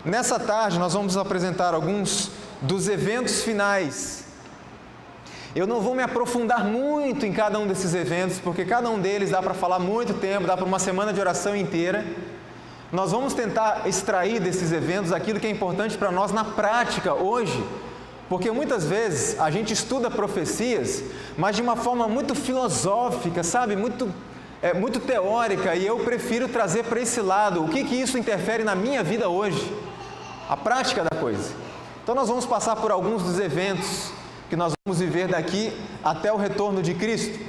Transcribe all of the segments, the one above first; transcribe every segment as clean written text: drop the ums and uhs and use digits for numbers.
Nessa tarde nós vamos apresentar alguns dos eventos finais. Eu não vou me aprofundar muito em cada um desses eventos, porque cada um deles dá para falar muito tempo, dá para uma semana de oração inteira. Nós vamos tentar extrair desses eventos aquilo que é importante para nós na prática hoje, porque muitas vezes a gente estuda profecias, mas de uma forma muito filosófica, sabe? Muito teórica, e eu prefiro trazer para esse lado o que isso interfere na minha vida hoje, a prática da coisa. Então nós vamos passar por alguns dos eventos que nós vamos viver daqui até o retorno de Cristo.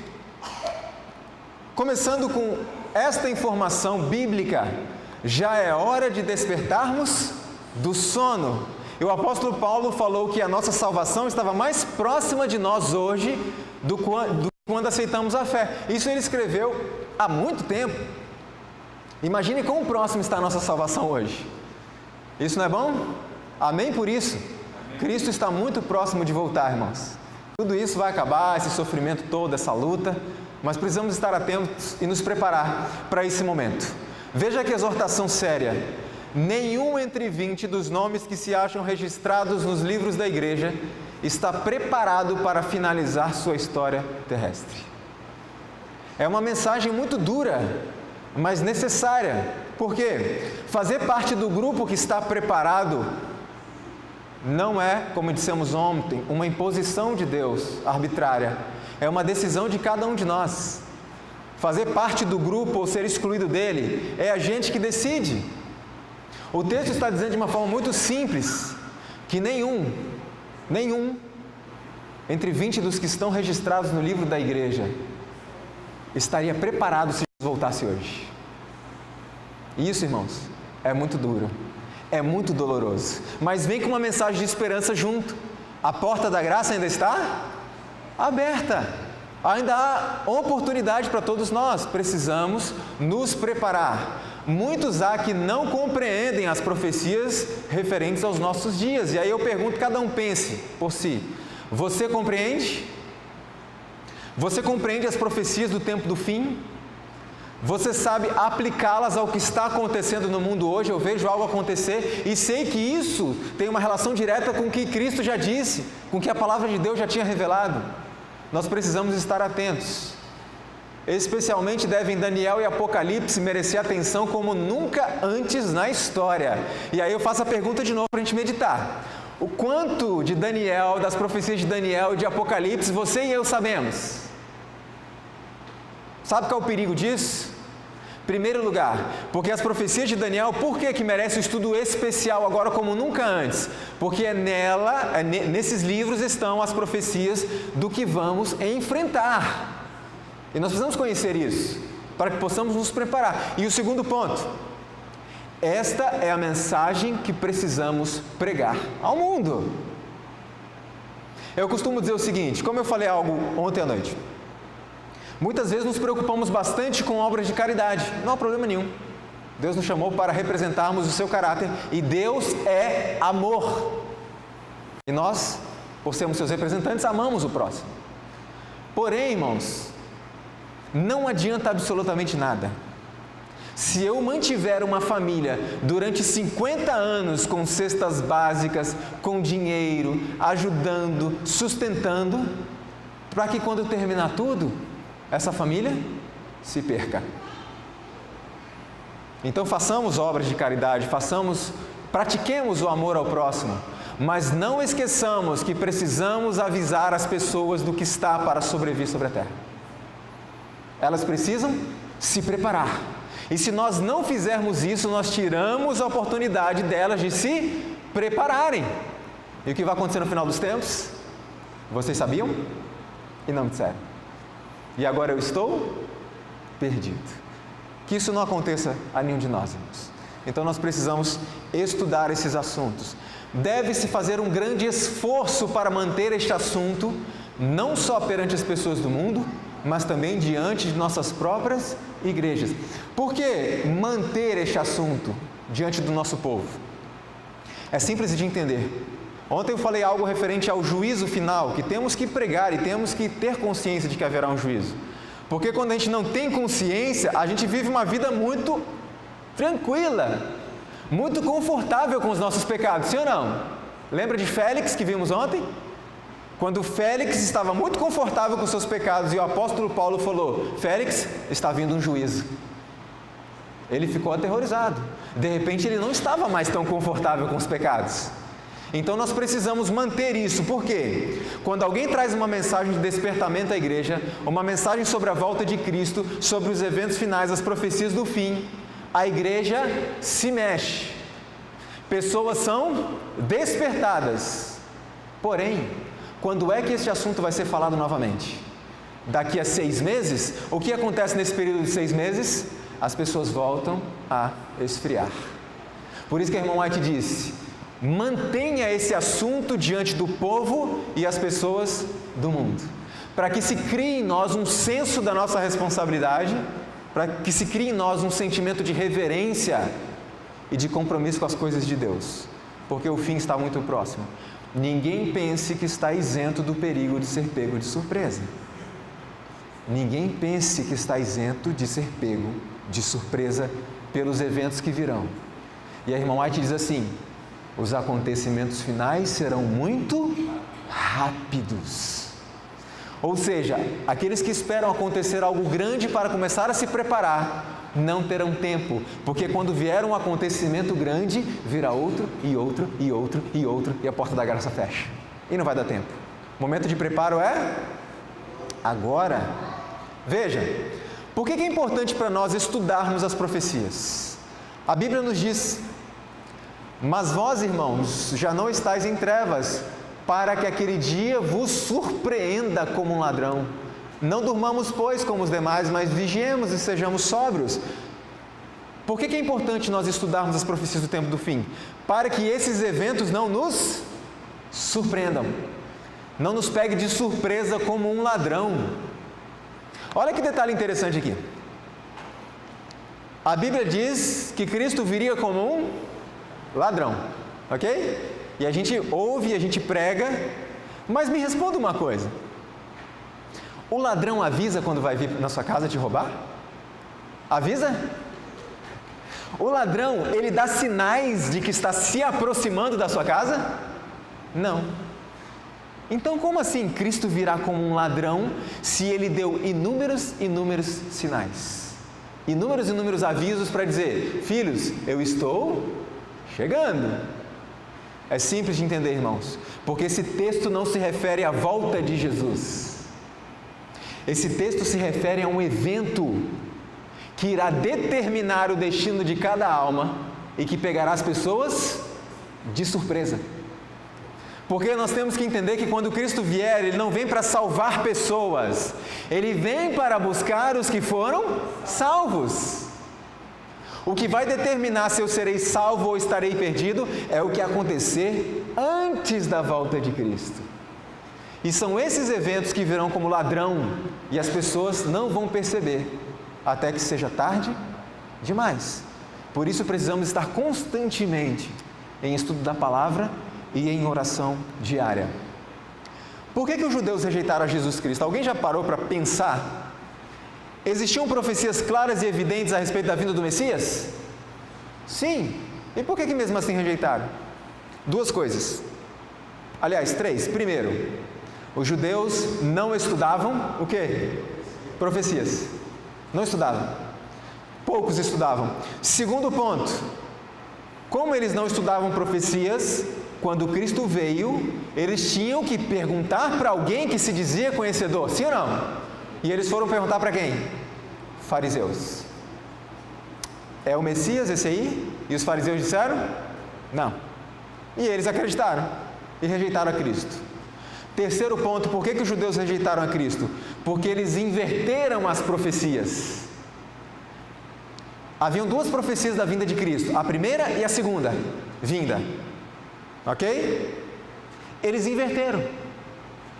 Começando com esta informação bíblica: já é hora de despertarmos do sono. E o apóstolo Paulo falou que a nossa salvação estava mais próxima de nós hoje do quando aceitamos a fé. Isso ele escreveu há muito tempo. Imagine quão próximo está a nossa salvação hoje. Isso não é bom? Amém por isso? Amém. Cristo está muito próximo de voltar, irmãos. Tudo isso vai acabar, esse sofrimento todo, essa luta, mas precisamos estar atentos e nos preparar para esse momento. Veja que exortação séria: nenhum entre 20 dos nomes que se acham registrados nos livros da igreja está preparado para finalizar sua história terrestre. É uma mensagem muito dura, mas necessária. Por quê? Fazer parte do grupo que está preparado não é, como dissemos ontem, uma imposição de Deus arbitrária. É uma decisão de cada um de nós. Fazer parte do grupo ou ser excluído dele é a gente que decide. O texto está dizendo de uma forma muito simples que nenhum entre 20 dos que estão registrados no livro da igreja estaria preparado se voltasse hoje. E isso, irmãos, é muito duro, é muito doloroso, mas vem com uma mensagem de esperança junto. A porta da graça ainda está aberta, ainda há oportunidade para todos nós. Precisamos nos preparar. Muitos há que não compreendem as profecias referentes aos nossos dias, e aí eu pergunto, cada um pense por si: você compreende? Você compreende as profecias do tempo do fim? Você sabe aplicá-las ao que está acontecendo no mundo hoje? Eu vejo algo acontecer e sei que isso tem uma relação direta com o que Cristo já disse, com o que a palavra de Deus já tinha revelado. Nós precisamos estar atentos. Especialmente devem Daniel e Apocalipse merecer atenção como nunca antes na história. E aí eu faço a pergunta de novo para a gente meditar: o quanto de Daniel, das profecias de Daniel e de Apocalipse, você e eu sabemos? Sabe qual é o perigo disso? Primeiro lugar, porque as profecias de Daniel, por que merece um estudo especial agora como nunca antes? Porque nesses livros estão as profecias do que vamos enfrentar. E nós precisamos conhecer isso, para que possamos nos preparar. E o segundo ponto: esta é a mensagem que precisamos pregar ao mundo. Eu costumo dizer o seguinte, como eu falei algo ontem à noite: muitas vezes nos preocupamos bastante com obras de caridade. Não há problema nenhum. Deus nos chamou para representarmos o seu caráter, e Deus é amor. E nós, por sermos seus representantes, amamos o próximo. Porém, irmãos, não adianta absolutamente nada se eu mantiver uma família durante 50 anos com cestas básicas, com dinheiro, ajudando, sustentando, para que quando terminar tudo, essa família se perca. Então façamos obras de caridade, pratiquemos o amor ao próximo, mas não esqueçamos que precisamos avisar as pessoas do que está para sobreviver sobre a terra. Elas precisam se preparar. E se nós não fizermos isso, nós tiramos a oportunidade delas de se prepararem. E o que vai acontecer no final dos tempos? Vocês sabiam? E não me disseram. E agora eu estou perdido. Que isso não aconteça a nenhum de nós, irmãos. Então nós precisamos estudar esses assuntos. Deve-se fazer um grande esforço para manter este assunto, não só perante as pessoas do mundo, mas também diante de nossas próprias igrejas. Por que manter este assunto diante do nosso povo? É simples de entender. Ontem eu falei algo referente ao juízo final, que temos que pregar e temos que ter consciência de que haverá um juízo. Porque quando a gente não tem consciência, a gente vive uma vida muito tranquila. muito confortável com os nossos pecados, sim ou não? Lembra de Félix que vimos ontem? Quando Félix estava muito confortável com seus pecados e o apóstolo Paulo falou: Félix, está vindo um juízo. Ele ficou aterrorizado. De repente ele não estava mais tão confortável com os pecados. Então nós precisamos manter isso. Por quê? Quando alguém traz uma mensagem de despertamento à igreja, uma mensagem sobre a volta de Cristo, sobre os eventos finais, as profecias do fim, a igreja se mexe. Pessoas são despertadas. Porém, quando é que esse assunto vai ser falado novamente? Daqui a 6 meses? O que acontece nesse período de 6 meses? As pessoas voltam a esfriar. Por isso que a irmã White disse: mantenha esse assunto diante do povo e as pessoas do mundo, para que se crie em nós um senso da nossa responsabilidade, para que se crie em nós um sentimento de reverência e de compromisso com as coisas de Deus, porque o fim está muito próximo. Ninguém pense que está isento do perigo de ser pego de surpresa. Ninguém pense que está isento de ser pego de surpresa pelos eventos que virão. E a irmã White diz assim: os acontecimentos finais serão muito rápidos. Ou seja, aqueles que esperam acontecer algo grande para começar a se preparar, não terão tempo, porque quando vier um acontecimento grande, virá outro, e outro, e outro, e outro, e a porta da graça fecha. E não vai dar tempo. O momento de preparo é agora. Veja, por que é importante para nós estudarmos as profecias? A Bíblia nos diz: mas vós, irmãos, já não estáis em trevas, para que aquele dia vos surpreenda como um ladrão. Não durmamos, pois, como os demais, mas vigiemos e sejamos sóbrios. Por que é importante nós estudarmos as profecias do tempo do fim? Para que esses eventos não nos surpreendam, não nos pegue de surpresa como um ladrão. Olha que detalhe interessante aqui. A Bíblia diz que Cristo viria como um ladrão, ok? E a gente ouve, a gente prega, mas me responda uma coisa: o ladrão avisa quando vai vir na sua casa te roubar? Avisa? O ladrão, ele dá sinais de que está se aproximando da sua casa? Não. Então, como assim Cristo virá como um ladrão, se ele deu inúmeros sinais? Inúmeros avisos para dizer: filhos, eu estou chegando. É simples de entender, irmãos, porque esse texto não se refere à volta de Jesus. Esse texto se refere a um evento que irá determinar o destino de cada alma e que pegará as pessoas de surpresa. Porque nós temos que entender que quando Cristo vier, Ele não vem para salvar pessoas, Ele vem para buscar os que foram salvos. O que vai determinar se eu serei salvo ou estarei perdido é o que acontecer antes da volta de Cristo. E são esses eventos que virão como ladrão e as pessoas não vão perceber até que seja tarde demais. Por isso precisamos estar constantemente em estudo da palavra e em oração diária. Por que os judeus rejeitaram a Jesus Cristo? Alguém já parou para pensar? Existiam profecias claras e evidentes a respeito da vinda do Messias? Sim. E por que mesmo assim rejeitaram? 2 coisas. Aliás, 3. Primeiro, os judeus não estudavam o quê? Profecias. Não estudavam. Poucos estudavam. Segundo ponto, como eles não estudavam profecias, quando Cristo veio, eles tinham que perguntar para alguém que se dizia conhecedor, sim ou não? E eles foram perguntar para quem? Fariseus. É o Messias esse aí? E os fariseus disseram? Não. E eles acreditaram e rejeitaram a Cristo. Terceiro ponto, por que os judeus rejeitaram a Cristo? Porque eles inverteram as profecias. Haviam 2 profecias da vinda de Cristo, a primeira e a segunda vinda. Ok? Eles inverteram.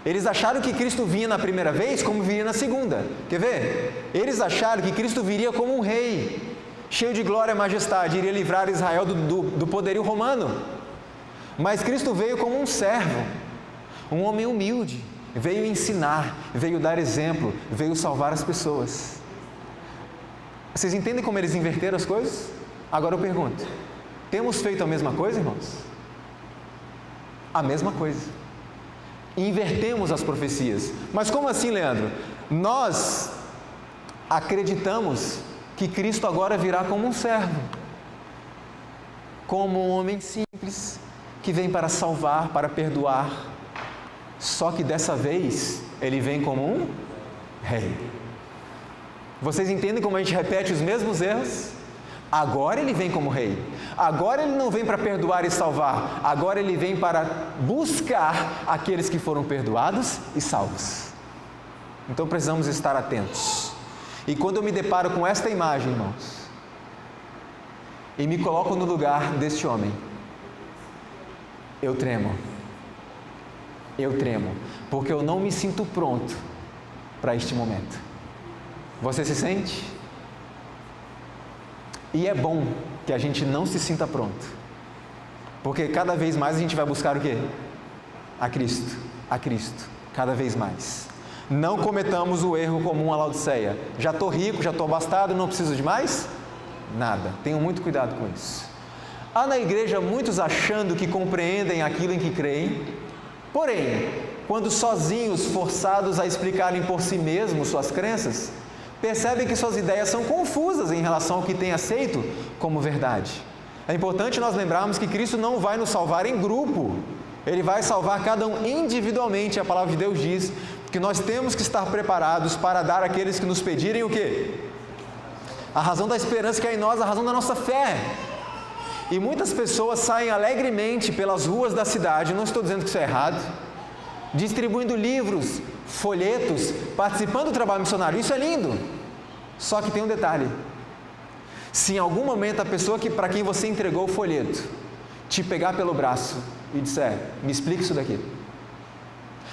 Eles acharam que Cristo vinha na primeira vez como viria na segunda. Quer ver? Eles acharam que Cristo viria como um rei, cheio de glória e majestade, iria livrar Israel do poderio romano. Mas Cristo veio como um servo, um homem humilde, veio ensinar, veio dar exemplo, veio salvar as pessoas. Vocês entendem como eles inverteram as coisas? Agora eu pergunto, Temos feito a mesma coisa, irmãos? A mesma coisa. Invertemos as profecias. Mas como assim, Leandro? Nós acreditamos que Cristo agora virá como um servo, como um homem simples, que vem para salvar, para perdoar. Só que dessa vez, Ele vem como um rei. Vocês entendem como a gente repete os mesmos erros? Agora Ele vem como rei. Agora Ele não vem para perdoar e salvar. Agora Ele vem para buscar aqueles que foram perdoados e salvos. Então precisamos estar atentos. E quando eu me deparo com esta imagem, irmãos, e me coloco no lugar deste homem, eu tremo, porque eu não me sinto pronto para este momento. Você se sente? E é bom que a gente não se sinta pronto, porque cada vez mais a gente vai buscar o quê? A Cristo, cada vez mais. Não cometamos o erro comum à Laodiceia. Já estou rico, já estou abastado, não preciso de mais nada. Tenham muito cuidado com isso. Há na igreja muitos achando que compreendem aquilo em que creem, porém, quando sozinhos, forçados a explicarem por si mesmos suas crenças, percebem que suas ideias são confusas em relação ao que têm aceito como verdade. É importante nós lembrarmos que Cristo não vai nos salvar em grupo, Ele vai salvar cada um individualmente. A palavra de Deus diz que nós temos que estar preparados para dar àqueles que nos pedirem o quê? A razão da esperança que há em nós, a razão da nossa fé. E muitas pessoas saem alegremente pelas ruas da cidade, não estou dizendo que isso é errado, distribuindo livros, folhetos, participando do trabalho missionário. Isso é lindo. Só que tem um detalhe: se em algum momento a pessoa para quem você entregou o folheto te pegar pelo braço e disser, me explica isso daqui.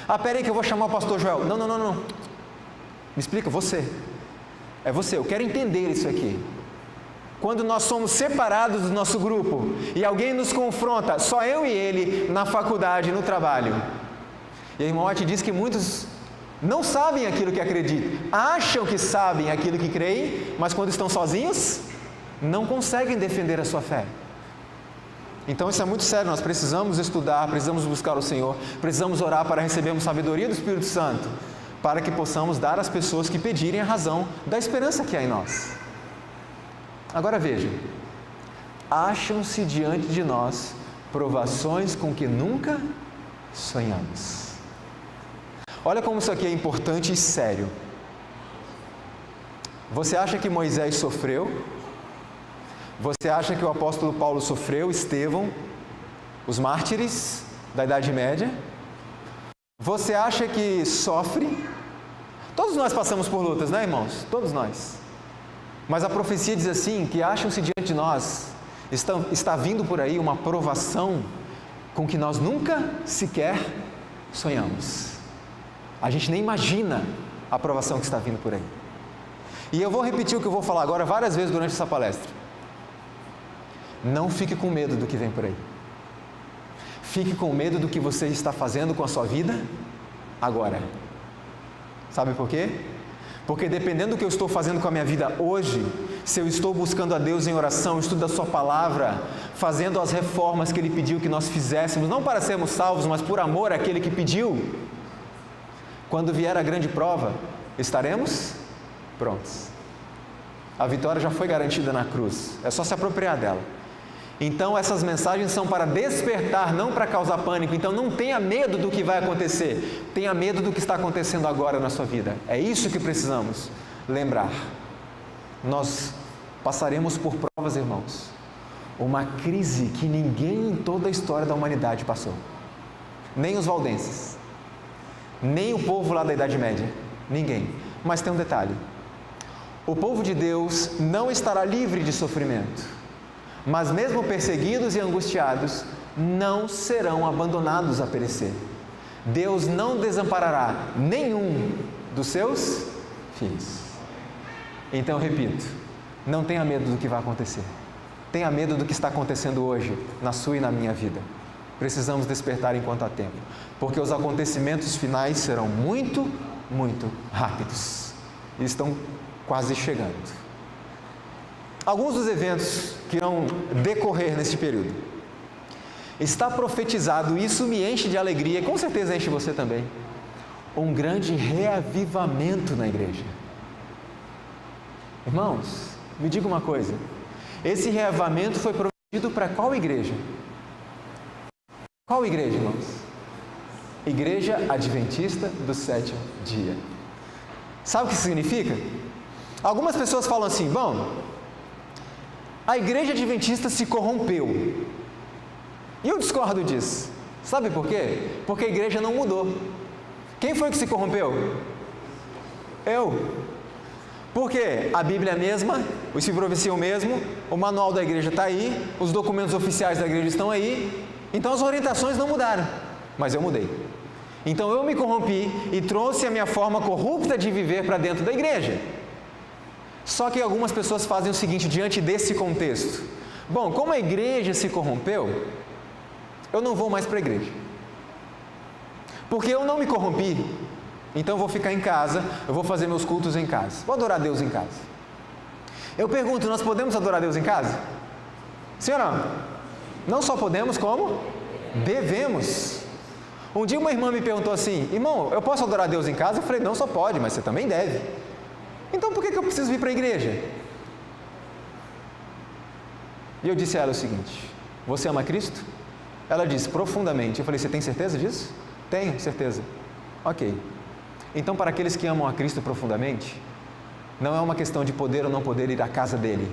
Ah, peraí que eu vou chamar o pastor Joel. Não. Me explica, você. É você, eu quero entender isso aqui. Quando nós somos separados do nosso grupo e alguém nos confronta, só eu e ele, na faculdade, no trabalho. E a irmã White diz que muitos não sabem aquilo que acreditam, acham que sabem aquilo que creem, mas quando estão sozinhos, não conseguem defender a sua fé. Então isso é muito sério, nós precisamos estudar, precisamos buscar o Senhor, precisamos orar para recebermos sabedoria do Espírito Santo, para que possamos dar às pessoas que pedirem a razão da esperança que há em nós. Agora vejam, acham-se diante de nós provações com que nunca sonhamos. Olha como isso aqui é importante e sério. Você acha que Moisés sofreu? Você acha que o apóstolo Paulo sofreu, Estevão, os mártires da Idade Média? Você acha que sofre? Todos nós passamos por lutas, né, irmãos? Todos nós. Mas a profecia diz assim, que acham-se diante de nós, está vindo por aí uma provação com que nós nunca sequer sonhamos. A gente nem imagina a provação que está vindo por aí. E eu vou repetir o que eu vou falar agora várias vezes durante essa palestra. Não fique com medo do que vem por aí. Fique com medo do que você está fazendo com a sua vida agora. Sabe por quê? Porque dependendo do que eu estou fazendo com a minha vida hoje, se eu estou buscando a Deus em oração, estudo da sua palavra, fazendo as reformas que Ele pediu que nós fizéssemos, não para sermos salvos, mas por amor àquele que pediu, quando vier a grande prova, estaremos prontos. A vitória já foi garantida na cruz, é só se apropriar dela. Então essas mensagens são para despertar, não para causar pânico. Então não tenha medo do que vai acontecer, tenha medo do que está acontecendo agora na sua vida. É isso que precisamos lembrar. Nós passaremos por provas, irmãos, uma crise que ninguém em toda a história da humanidade passou. Nem os valdenses, nem o povo lá da Idade Média, ninguém. Mas tem um detalhe: o povo de Deus não estará livre de sofrimento, mas mesmo perseguidos e angustiados, não serão abandonados a perecer. Deus não desamparará nenhum dos seus filhos. Então, eu repito, não tenha medo do que vai acontecer. Tenha medo do que está acontecendo hoje, na sua e na minha vida. Precisamos despertar enquanto há tempo, porque os acontecimentos finais serão muito, muito rápidos. E estão quase chegando. alguns dos eventos que irão decorrer neste período. Está profetizado, e isso me enche de alegria, e com certeza enche você também, um grande reavivamento na igreja. Irmãos, me diga uma coisa, esse reavivamento foi prometido para qual igreja? Qual igreja, irmãos? Igreja Adventista do Sétimo Dia. Sabe o que isso significa? Algumas pessoas falam assim, bom, a igreja adventista se corrompeu. E eu discordo disso. Sabe por quê? Porque a igreja não mudou. Quem foi que se corrompeu? Eu. Porque a Bíblia é a mesma, o Espírito de Profecia é o mesmo, o manual da igreja está aí, os documentos oficiais da igreja estão aí, então as orientações não mudaram, mas eu mudei. Então eu me corrompi e trouxe a minha forma corrupta de viver para dentro da igreja. Só que algumas pessoas fazem o seguinte diante desse contexto. Bom, como a igreja se corrompeu, eu não vou mais para a igreja. Porque eu não me corrompi, então eu vou ficar em casa, eu vou fazer meus cultos em casa. Vou adorar Deus em casa. Eu pergunto, nós podemos adorar Deus em casa? Sim ou não? Não só podemos, como devemos. Um dia uma irmã me perguntou assim, irmão, eu posso adorar Deus em casa? Eu falei, não só pode, mas você também deve. Então por que eu preciso vir para a igreja? E eu disse a ela o seguinte, você ama Cristo? Ela disse, profundamente. Eu falei, você tem certeza disso? Tenho, certeza. Ok. Então para aqueles que amam a Cristo profundamente, não é uma questão de poder ou não poder ir à casa dele.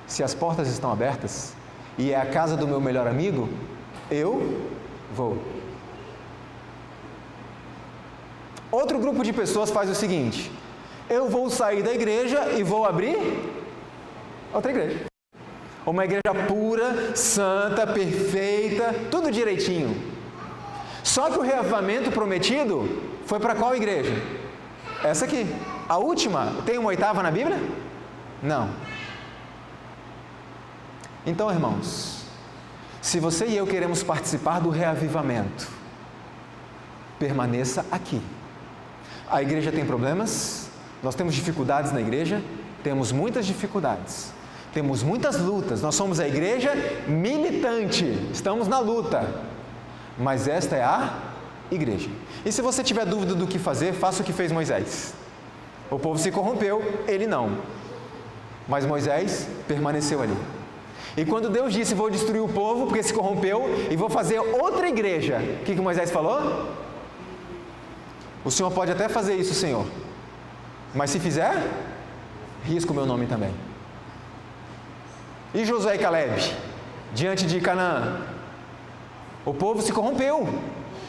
Se as portas estão abertas, e é a casa do meu melhor amigo, eu vou. Outro grupo de pessoas faz o seguinte, eu vou sair da igreja e vou abrir outra igreja. Uma igreja pura, santa, perfeita, tudo direitinho. Só que o reavivamento prometido foi para qual igreja? Essa aqui. A última, tem uma oitava na Bíblia? Não. Então, irmãos, se você e eu queremos participar do reavivamento, permaneça aqui. A igreja tem problemas, nós temos dificuldades na igreja, temos muitas dificuldades, temos muitas lutas, nós somos a igreja militante, estamos na luta, mas esta é a igreja. E se você tiver dúvida do que fazer, faça o que fez Moisés. O povo se corrompeu, ele não, mas Moisés permaneceu ali. E quando Deus disse, vou destruir o povo porque se corrompeu e vou fazer outra igreja, o que Moisés falou? O Senhor pode até fazer isso, Senhor, mas se fizer, risco o meu nome também. E Josué e Caleb, diante de Canaã, o povo se corrompeu,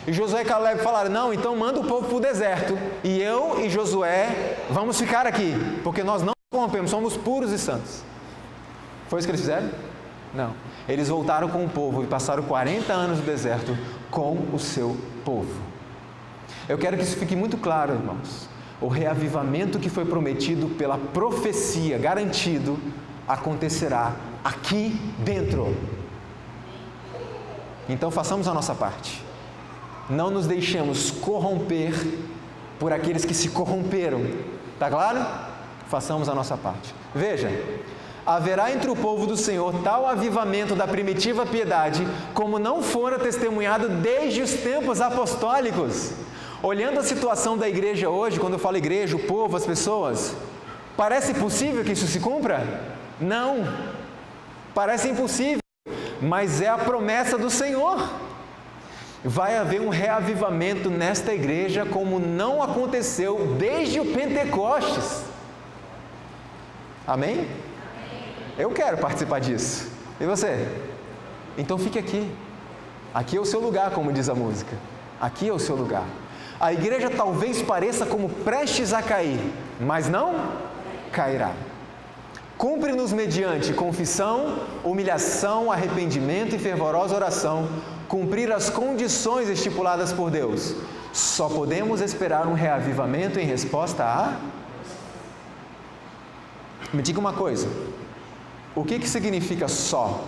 e Josué e Caleb falaram, não, então manda o povo para o deserto, e eu e Josué vamos ficar aqui, porque nós não corrompemos, somos puros e santos. Foi isso que eles fizeram? Não. Eles voltaram com o povo e passaram 40 anos no deserto com o seu povo. Eu quero que isso fique muito claro, irmãos. O reavivamento que foi prometido pela profecia, garantido, acontecerá aqui dentro. Então façamos a nossa parte. Não nos deixemos corromper por aqueles que se corromperam. Está claro? Façamos a nossa parte. Veja, haverá entre o povo do Senhor tal avivamento da primitiva piedade, como não fora testemunhado desde os tempos apostólicos. Olhando a situação da igreja hoje, quando eu falo igreja, o povo, as pessoas, parece possível que isso se cumpra? Não, parece impossível, mas é a promessa do Senhor. Vai haver um reavivamento nesta igreja como não aconteceu desde o Pentecostes. Amém? Eu quero participar disso. E você? Então fique aqui. Aqui é o seu lugar, como diz a música. Aqui é o seu lugar. A igreja talvez pareça como prestes a cair, mas não cairá. Cumpre-nos mediante confissão, humilhação, arrependimento e fervorosa oração, cumprir as condições estipuladas por Deus. Só podemos esperar um reavivamento em resposta a... Me diga uma coisa, o que significa só?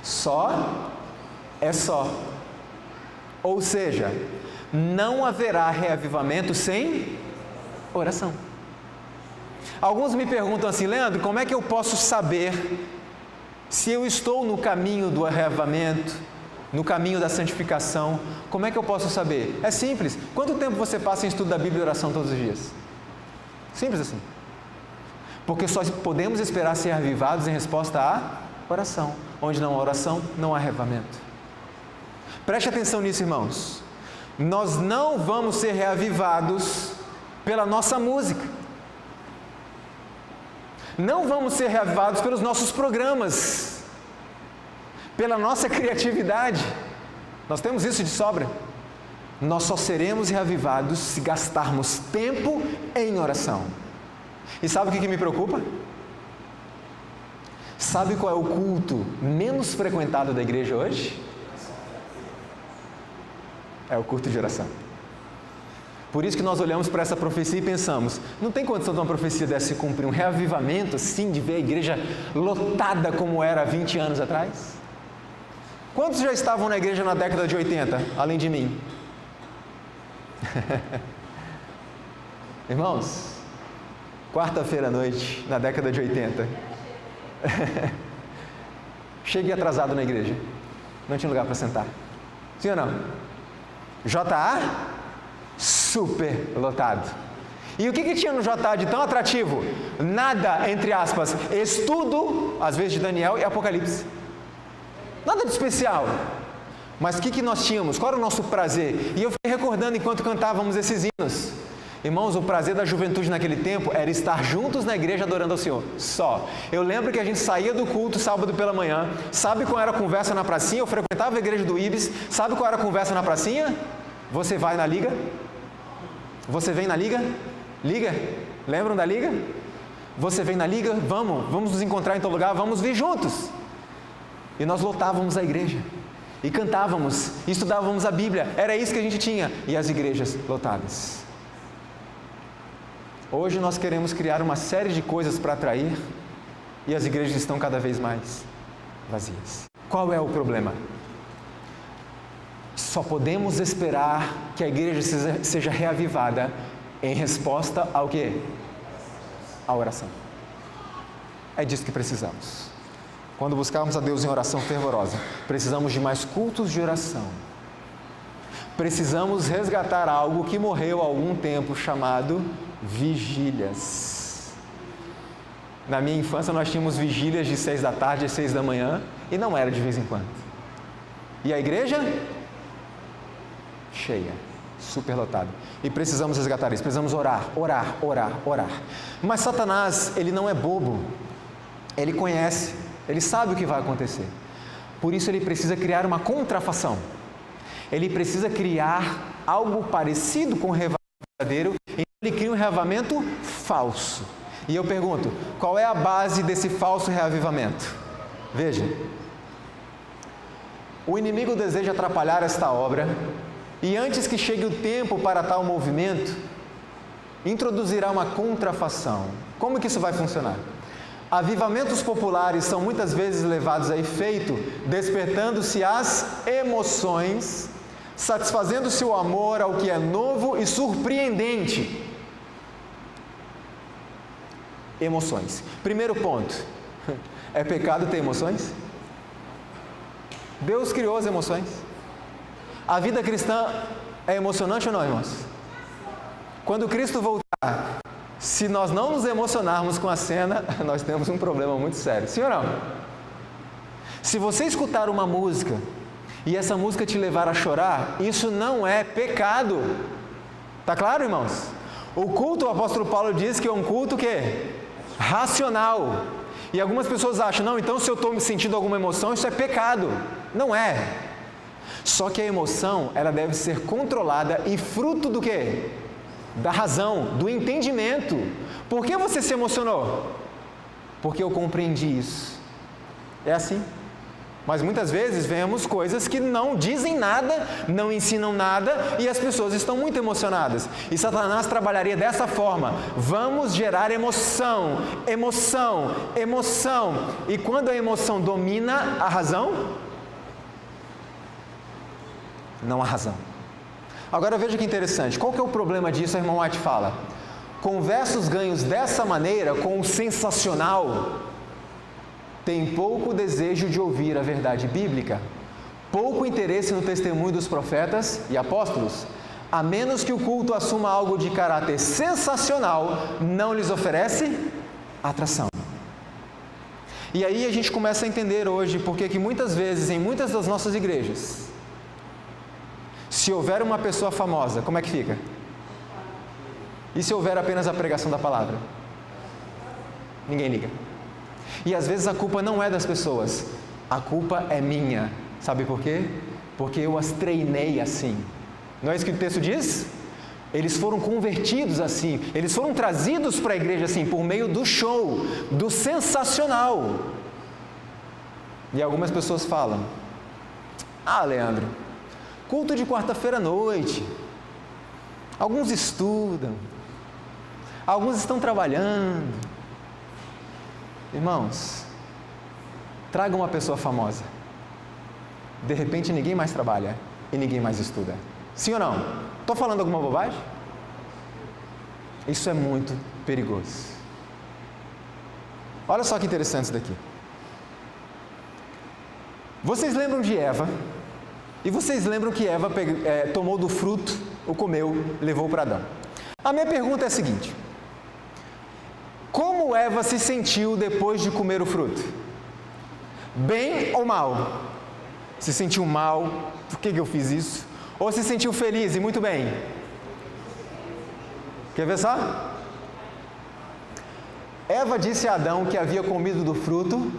Só é só. Ou seja, não haverá reavivamento sem oração. Alguns me perguntam assim: Leandro, como é que eu posso saber se eu estou no caminho do arreavamento, no caminho da santificação? Como é que eu posso saber? É simples. Quanto tempo você passa em estudo da Bíblia e oração todos os dias? Simples assim. Porque só podemos esperar ser avivados em resposta à oração. Onde não há oração, não há arreavamento. Preste atenção nisso, irmãos. Nós não vamos ser reavivados pela nossa música. Não vamos ser reavivados pelos nossos programas, pela nossa criatividade. Nós temos isso de sobra. Nós só seremos reavivados se gastarmos tempo em oração. E sabe o que me preocupa? Sabe qual é o culto menos frequentado da igreja hoje? É o culto de oração. Por isso que nós olhamos para essa profecia e pensamos: não tem condição de uma profecia dessa se cumprir, um reavivamento assim, de ver a igreja lotada como era há 20 anos atrás? Quantos já estavam na igreja na década de 80, além de mim? Irmãos, quarta-feira à noite, na década de 80, cheguei atrasado na igreja, não tinha lugar para sentar. Sim ou não? JA? Super lotado. E o que tinha no JA de tão atrativo? Nada, entre aspas, estudo, às vezes de Daniel e Apocalipse. Nada de especial. Mas o que nós tínhamos? Qual era o nosso prazer? E eu fiquei recordando enquanto cantávamos esses hinos. Irmãos, o prazer da juventude naquele tempo era estar juntos na igreja adorando ao Senhor. Só. Eu lembro que a gente saía do culto sábado pela manhã. Sabe qual era a conversa na pracinha? Eu frequentava a igreja do Ibis. Sabe qual era a conversa na pracinha? Você vai na liga? Você vem na liga? Liga? Lembram da liga? Você vem na liga? Vamos nos encontrar em tal lugar, vamos vir juntos. E nós lotávamos a igreja. E cantávamos, e estudávamos a Bíblia. Era isso que a gente tinha. E as igrejas lotadas. Hoje nós queremos criar uma série de coisas para atrair, e as igrejas estão cada vez mais vazias. Qual é o problema? Só podemos esperar que a igreja seja reavivada em resposta ao quê? A oração. É disso que precisamos. Quando buscarmos a Deus em oração fervorosa, precisamos de mais cultos de oração. Precisamos resgatar algo que morreu há algum tempo, chamado vigílias. Na minha infância nós tínhamos vigílias de 6 da tarde às 6 da manhã, e não era de vez em quando. E a igreja? Cheia, superlotada. E precisamos resgatar isso, precisamos orar. Mas Satanás, ele não é bobo, ele conhece, ele sabe o que vai acontecer. Por isso ele precisa criar uma contrafação. Ele precisa criar algo parecido com o reavivamento verdadeiro, então ele cria um reavivamento falso. E eu pergunto, qual é a base desse falso reavivamento? Veja, o inimigo deseja atrapalhar esta obra, e antes que chegue o tempo para tal movimento, introduzirá uma contrafação. Como que isso vai funcionar? Avivamentos populares são muitas vezes levados a efeito, despertando-se as emoções, satisfazendo-se o amor ao que é novo e surpreendente. Emoções. Primeiro ponto, é pecado ter emoções? Deus criou as emoções. A vida cristã é emocionante ou não, irmãos? Quando Cristo voltar, se nós não nos emocionarmos com a cena, nós temos um problema muito sério. Sim ou não? Se você escutar uma música e essa música te levar a chorar, isso não é pecado. Tá claro, irmãos? O culto, o apóstolo Paulo diz que é um culto que racional. E algumas pessoas acham, não, então se eu estou me sentindo alguma emoção, isso é pecado. Não é. Só que a emoção, ela deve ser controlada e fruto do quê? Da razão, do entendimento. Por que você se emocionou? Porque eu compreendi isso. É assim. Mas muitas vezes vemos coisas que não dizem nada, não ensinam nada, e as pessoas estão muito emocionadas. E Satanás trabalharia dessa forma: vamos gerar emoção, emoção, emoção. E quando a emoção domina a razão, não há razão. Agora veja que interessante, qual que é o problema disso? A irmã White fala: conversos ganhos dessa maneira, com o sensacional, têm pouco desejo de ouvir a verdade bíblica, pouco interesse no testemunho dos profetas e apóstolos, a menos que o culto assuma algo de caráter sensacional, não lhes oferece atração. E aí a gente começa a entender hoje porque que muitas vezes, em muitas das nossas igrejas, se houver uma pessoa famosa, como é que fica? E se houver apenas a pregação da palavra? Ninguém liga. E às vezes a culpa não é das pessoas, a culpa é minha. Sabe por quê? Porque eu as treinei assim. Não é isso que o texto diz? Eles foram convertidos assim, eles foram trazidos para a igreja assim, por meio do show, do sensacional. E algumas pessoas falam: ah, Leandro, culto de quarta-feira à noite, alguns estudam, alguns estão trabalhando. Irmãos, traga uma pessoa famosa, de repente ninguém mais trabalha e ninguém mais estuda. Sim ou não? Estou falando alguma bobagem? Isso é muito perigoso. Olha só que interessante isso daqui. Vocês lembram de Eva? E vocês lembram que Eva tomou do fruto, o comeu, levou para Adão. A minha pergunta é a seguinte: como Eva se sentiu depois de comer o fruto? Bem ou mal? Se sentiu mal? Por que eu fiz isso? Ou se sentiu feliz e muito bem? Quer ver só? Eva disse a Adão que havia comido do fruto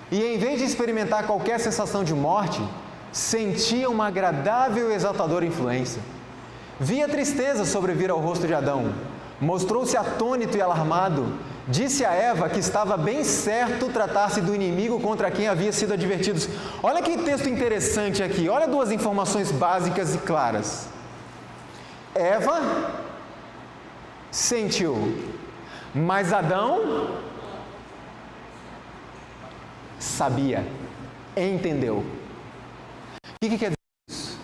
e, em vez de experimentar qualquer sensação de morte, sentia uma agradável e exaltadora influência. Via tristeza sobrevir ao rosto de Adão, mostrou-se atônito e alarmado, disse a Eva que estava bem certo tratar-se do inimigo contra quem havia sido advertidos. Olha que texto interessante aqui, olha duas informações básicas e claras. Eva sentiu, mas Adão sabia, entendeu. O que quer dizer isso?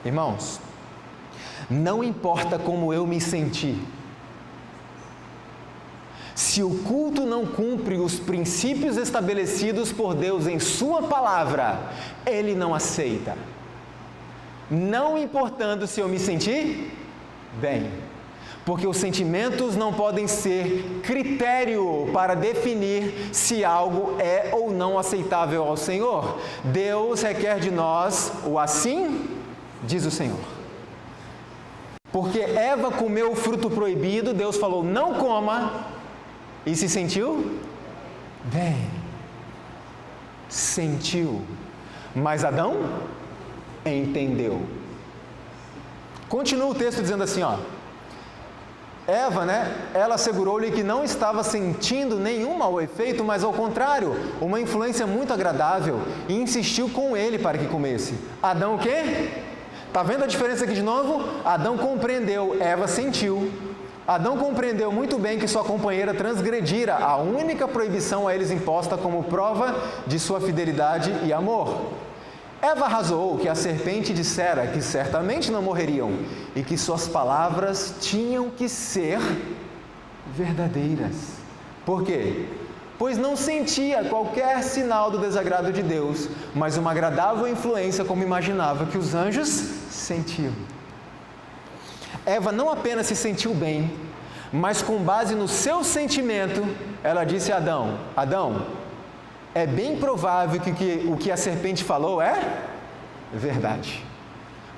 Irmãos, não importa como eu me senti, se o culto não cumpre os princípios estabelecidos por Deus em Sua palavra, Ele não aceita. Não importando se eu me senti bem, porque os sentimentos não podem ser critério para definir se algo é ou não aceitável ao Senhor. Deus requer de nós o assim, diz o Senhor. Porque Eva comeu o fruto proibido, Deus falou: não coma. E se sentiu bem. Sentiu. Mas Adão entendeu. Continua o texto dizendo assim, ó. Eva, ela assegurou-lhe que não estava sentindo nenhum mau efeito, mas ao contrário, uma influência muito agradável, e insistiu com ele para que comesse. Adão o quê? Está vendo a diferença aqui de novo? Adão compreendeu, Eva sentiu. Adão compreendeu muito bem que sua companheira transgredira a única proibição a eles imposta como prova de sua fidelidade e amor. Eva razoou que a serpente dissera que certamente não morreriam e que suas palavras tinham que ser verdadeiras. Por quê? Pois não sentia qualquer sinal do desagrado de Deus, mas uma agradável influência como imaginava que os anjos sentiam. Eva não apenas se sentiu bem, mas com base no seu sentimento, ela disse a Adão: Adão, é bem provável que o que a serpente falou é verdade.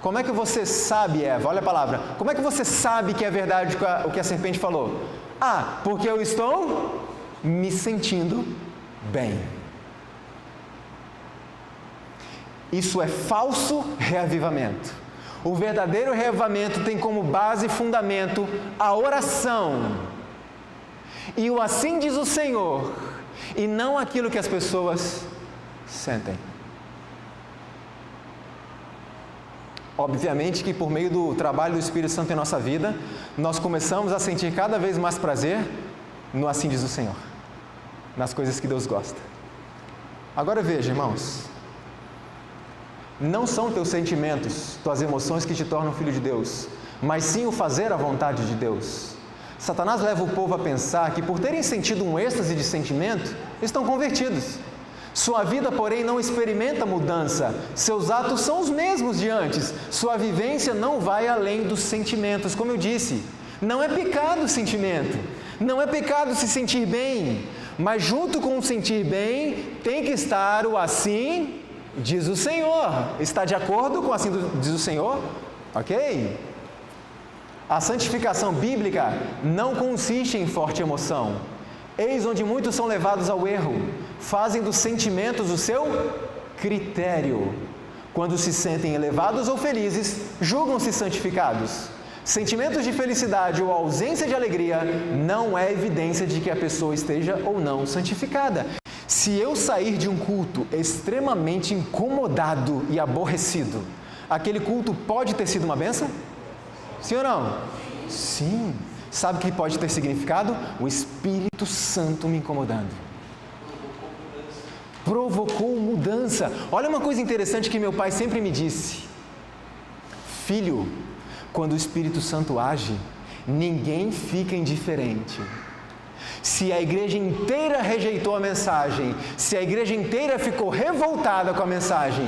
Como é que você sabe, Eva? Olha a palavra. Como é que você sabe que é verdade o que a serpente falou? Ah, porque eu estou me sentindo bem. Isso é falso reavivamento. O verdadeiro reavivamento tem como base e fundamento a oração. E o assim diz o Senhor, e não aquilo que as pessoas sentem. Obviamente que por meio do trabalho do Espírito Santo em nossa vida, nós começamos a sentir cada vez mais prazer no assim diz o Senhor, nas coisas que Deus gosta. Agora veja, irmãos, não são teus sentimentos, tuas emoções que te tornam filho de Deus, mas sim o fazer a vontade de Deus. Satanás leva o povo a pensar que, por terem sentido um êxtase de sentimento, estão convertidos. Sua vida, porém, não experimenta mudança. Seus atos são os mesmos de antes. Sua vivência não vai além dos sentimentos. Como eu disse, não é pecado o sentimento. Não é pecado se sentir bem. Mas junto com o sentir bem, tem que estar o assim diz o Senhor. Está de acordo com assim diz o Senhor? Ok? A santificação bíblica não consiste em forte emoção. Eis onde muitos são levados ao erro. Fazem dos sentimentos o seu critério. Quando se sentem elevados ou felizes, julgam-se santificados. Sentimentos de felicidade ou ausência de alegria não é evidência de que a pessoa esteja ou não santificada. Se eu sair de um culto extremamente incomodado e aborrecido, aquele culto pode ter sido uma bênção? Sim ou não? Sim. Sabe o que pode ter significado? O Espírito Santo me incomodando. Provocou mudança. Olha uma coisa interessante que meu pai sempre me disse. Filho, quando o Espírito Santo age, ninguém fica indiferente. Se a igreja inteira rejeitou a mensagem, se a igreja inteira ficou revoltada com a mensagem,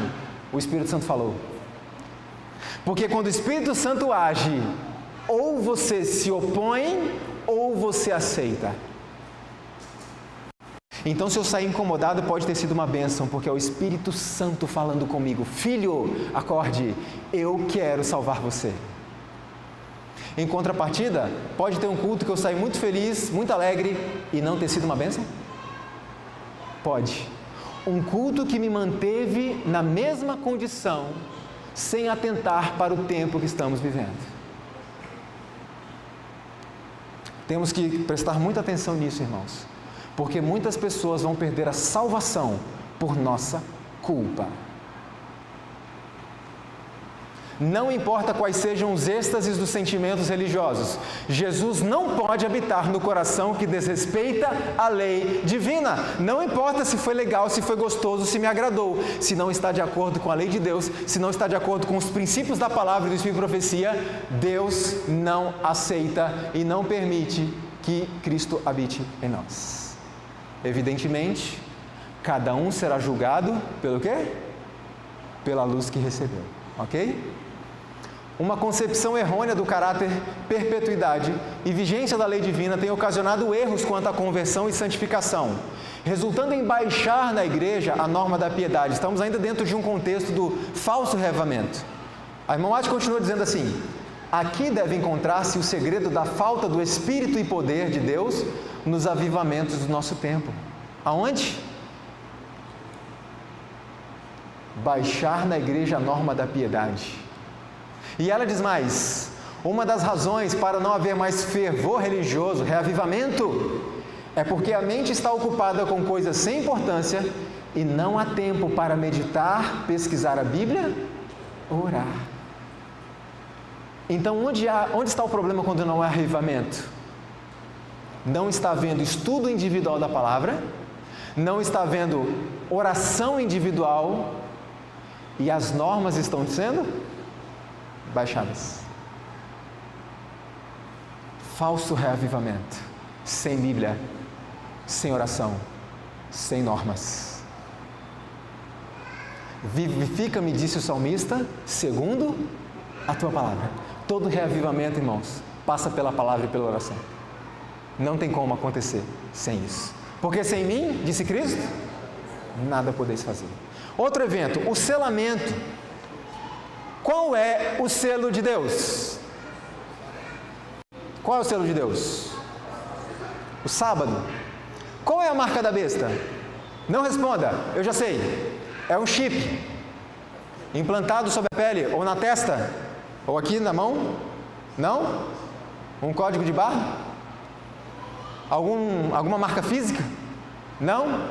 o Espírito Santo falou. Porque quando o Espírito Santo age, ou você se opõe, ou você aceita. Então, se eu sair incomodado, pode ter sido uma bênção, porque é o Espírito Santo falando comigo. Filho, acorde, eu quero salvar você. Em contrapartida, pode ter um culto que eu saí muito feliz, muito alegre e não ter sido uma bênção? Pode. Um culto que me manteve na mesma condição, sem atentar para o tempo que estamos vivendo. Temos que prestar muita atenção nisso, irmãos, porque muitas pessoas vão perder a salvação por nossa culpa. Não importa quais sejam os êxtases dos sentimentos religiosos, Jesus não pode habitar no coração que desrespeita a lei divina. Não importa se foi legal, se foi gostoso, se me agradou, se não está de acordo com a lei de Deus, se não está de acordo com os princípios da palavra e do Espírito de profecia, Deus não aceita e não permite que Cristo habite em nós. Evidentemente, cada um será julgado pelo quê? Pela luz que recebeu, ok? Uma concepção errônea do caráter, perpetuidade e vigência da lei divina tem ocasionado erros quanto à conversão e santificação, resultando em baixar na igreja a norma da piedade. Estamos ainda dentro de um contexto do falso reavivamento. A irmã Mate continua dizendo assim: aqui deve encontrar-se o segredo da falta do Espírito e poder de Deus nos avivamentos do nosso tempo. Aonde? Baixar na igreja a norma da piedade. E ela diz mais: uma das razões para não haver mais fervor religioso, reavivamento, é porque a mente está ocupada com coisas sem importância e não há tempo para meditar, pesquisar a Bíblia, orar. Então, onde está o problema quando não há avivamento? Não está havendo estudo individual da palavra, não está havendo oração individual e as normas estão sendo baixadas. Falso reavivamento, sem Bíblia, sem oração, sem normas. Vivifica-me, disse o salmista, segundo a tua palavra. Todo reavivamento, irmãos, passa pela palavra e pela oração. Não tem como acontecer sem isso. Porque sem mim, disse Cristo, nada podeis fazer. Outro evento, o selamento. Qual é o selo de Deus? Qual é o selo de Deus? O sábado. Qual é a marca da besta? Não responda, eu já sei. É um chip implantado sobre a pele, ou na testa, ou aqui na mão. Não? Um código de barra? Alguma marca física? Não?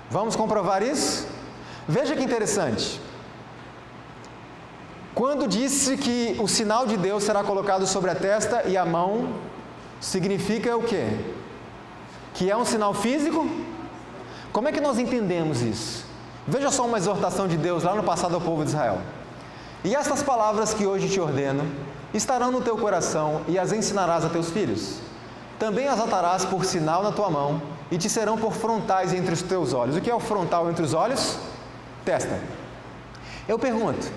Vamos comprovar isso? Veja que interessante. Quando disse que o sinal de Deus será colocado sobre a testa e a mão, significa o quê? Que é um sinal físico? Como é que nós entendemos isso? Veja só uma exortação de Deus lá no passado ao povo de Israel. E estas palavras que hoje te ordeno estarão no teu coração e as ensinarás a teus filhos. Também as atarás por sinal na tua mão e te serão por frontais entre os teus olhos. O que é o frontal entre os olhos? Testa. Eu pergunto,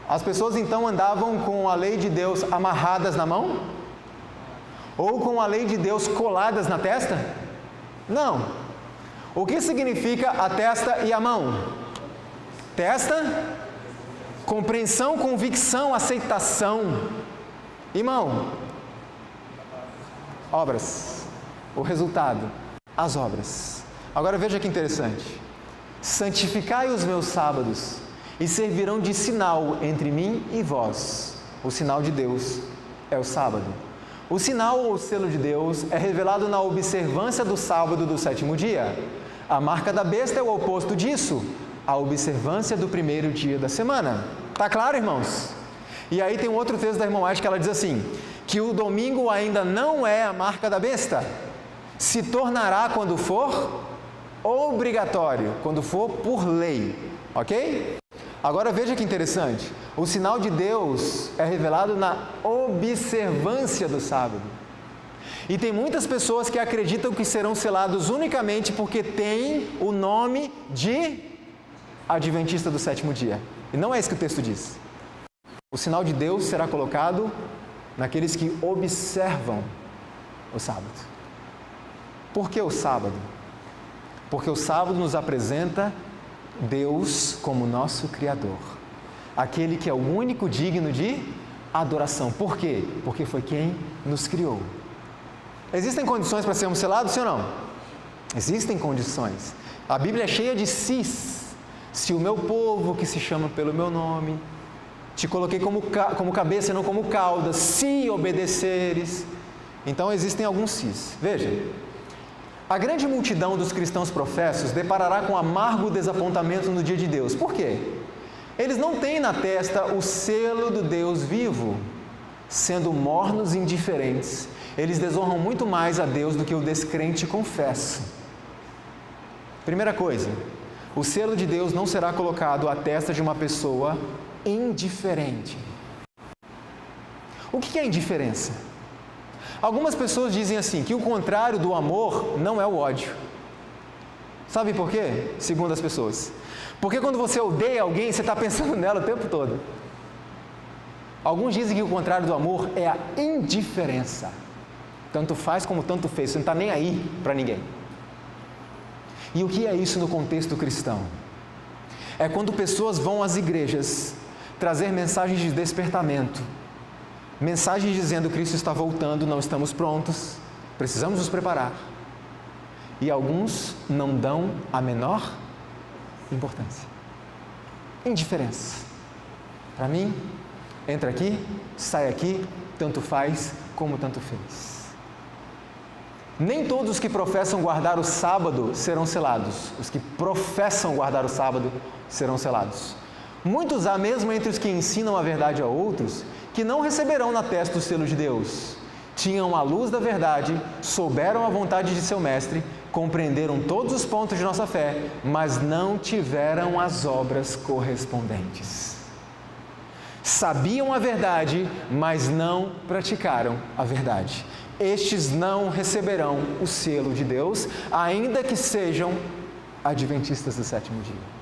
as pessoas então andavam com a lei de Deus amarradas na mão? Ou com a lei de Deus coladas na testa? Não. O que significa a testa e a mão? Testa, compreensão, convicção, aceitação. E mão? Obras. O resultado, as obras. Agora veja que interessante. Santificai os meus sábados e servirão de sinal entre mim e vós. O sinal de Deus é o sábado. O sinal ou selo de Deus é revelado na observância do sábado do sétimo dia. A marca da besta é o oposto disso, a observância do primeiro dia da semana. Tá claro, irmãos? E aí tem um outro texto da irmã White que ela diz assim, que o domingo ainda não é a marca da besta, se tornará quando for obrigatório, quando for por lei, ok? Agora veja que interessante, o sinal de Deus é revelado na observância do sábado. E tem muitas pessoas que acreditam que serão selados unicamente porque têm o nome de Adventista do sétimo dia. E não é isso que o texto diz. O sinal de Deus será colocado naqueles que observam o sábado. Por que o sábado? Porque o sábado nos apresenta Deus como nosso Criador. Aquele que é o único digno de adoração. Por quê? Porque foi quem nos criou. Existem condições para sermos selados, sim ou não? Existem condições. A Bíblia é cheia de sis. Se o meu povo, que se chama pelo meu nome, te coloquei como cabeça e não como cauda, se obedeceres. Então existem alguns sis. Veja, a grande multidão dos cristãos professos deparará com amargo desapontamento no dia de Deus. Por quê? Eles não têm na testa o selo do Deus vivo. Sendo mornos e indiferentes, eles desonram muito mais a Deus do que o descrente confessa. Primeira coisa, o selo de Deus não será colocado à testa de uma pessoa indiferente. O que é indiferença? Algumas pessoas dizem assim, que o contrário do amor não é o ódio. Sabe por quê? Segundo as pessoas. Porque quando você odeia alguém, você está pensando nela o tempo todo. Alguns dizem que o contrário do amor é a indiferença. Tanto faz como tanto fez, você não está nem aí para ninguém. E o que é isso no contexto cristão? É quando pessoas vão às igrejas trazer mensagens de despertamento, mensagens dizendo que Cristo está voltando, não estamos prontos, precisamos nos preparar. E alguns não dão a menor importância. Indiferença. Para mim, entra aqui, sai aqui, tanto faz como tanto fez. Nem todos os que professam guardar o sábado serão selados. Os que professam guardar o sábado serão selados. Muitos há mesmo entre os que ensinam a verdade a outros, que não receberão na testa o selo de Deus. Tinham a luz da verdade, souberam a vontade de seu mestre, compreenderam todos os pontos de nossa fé, mas não tiveram as obras correspondentes. Sabiam a verdade, mas não praticaram a verdade. Estes não receberão o selo de Deus, ainda que sejam adventistas do sétimo dia.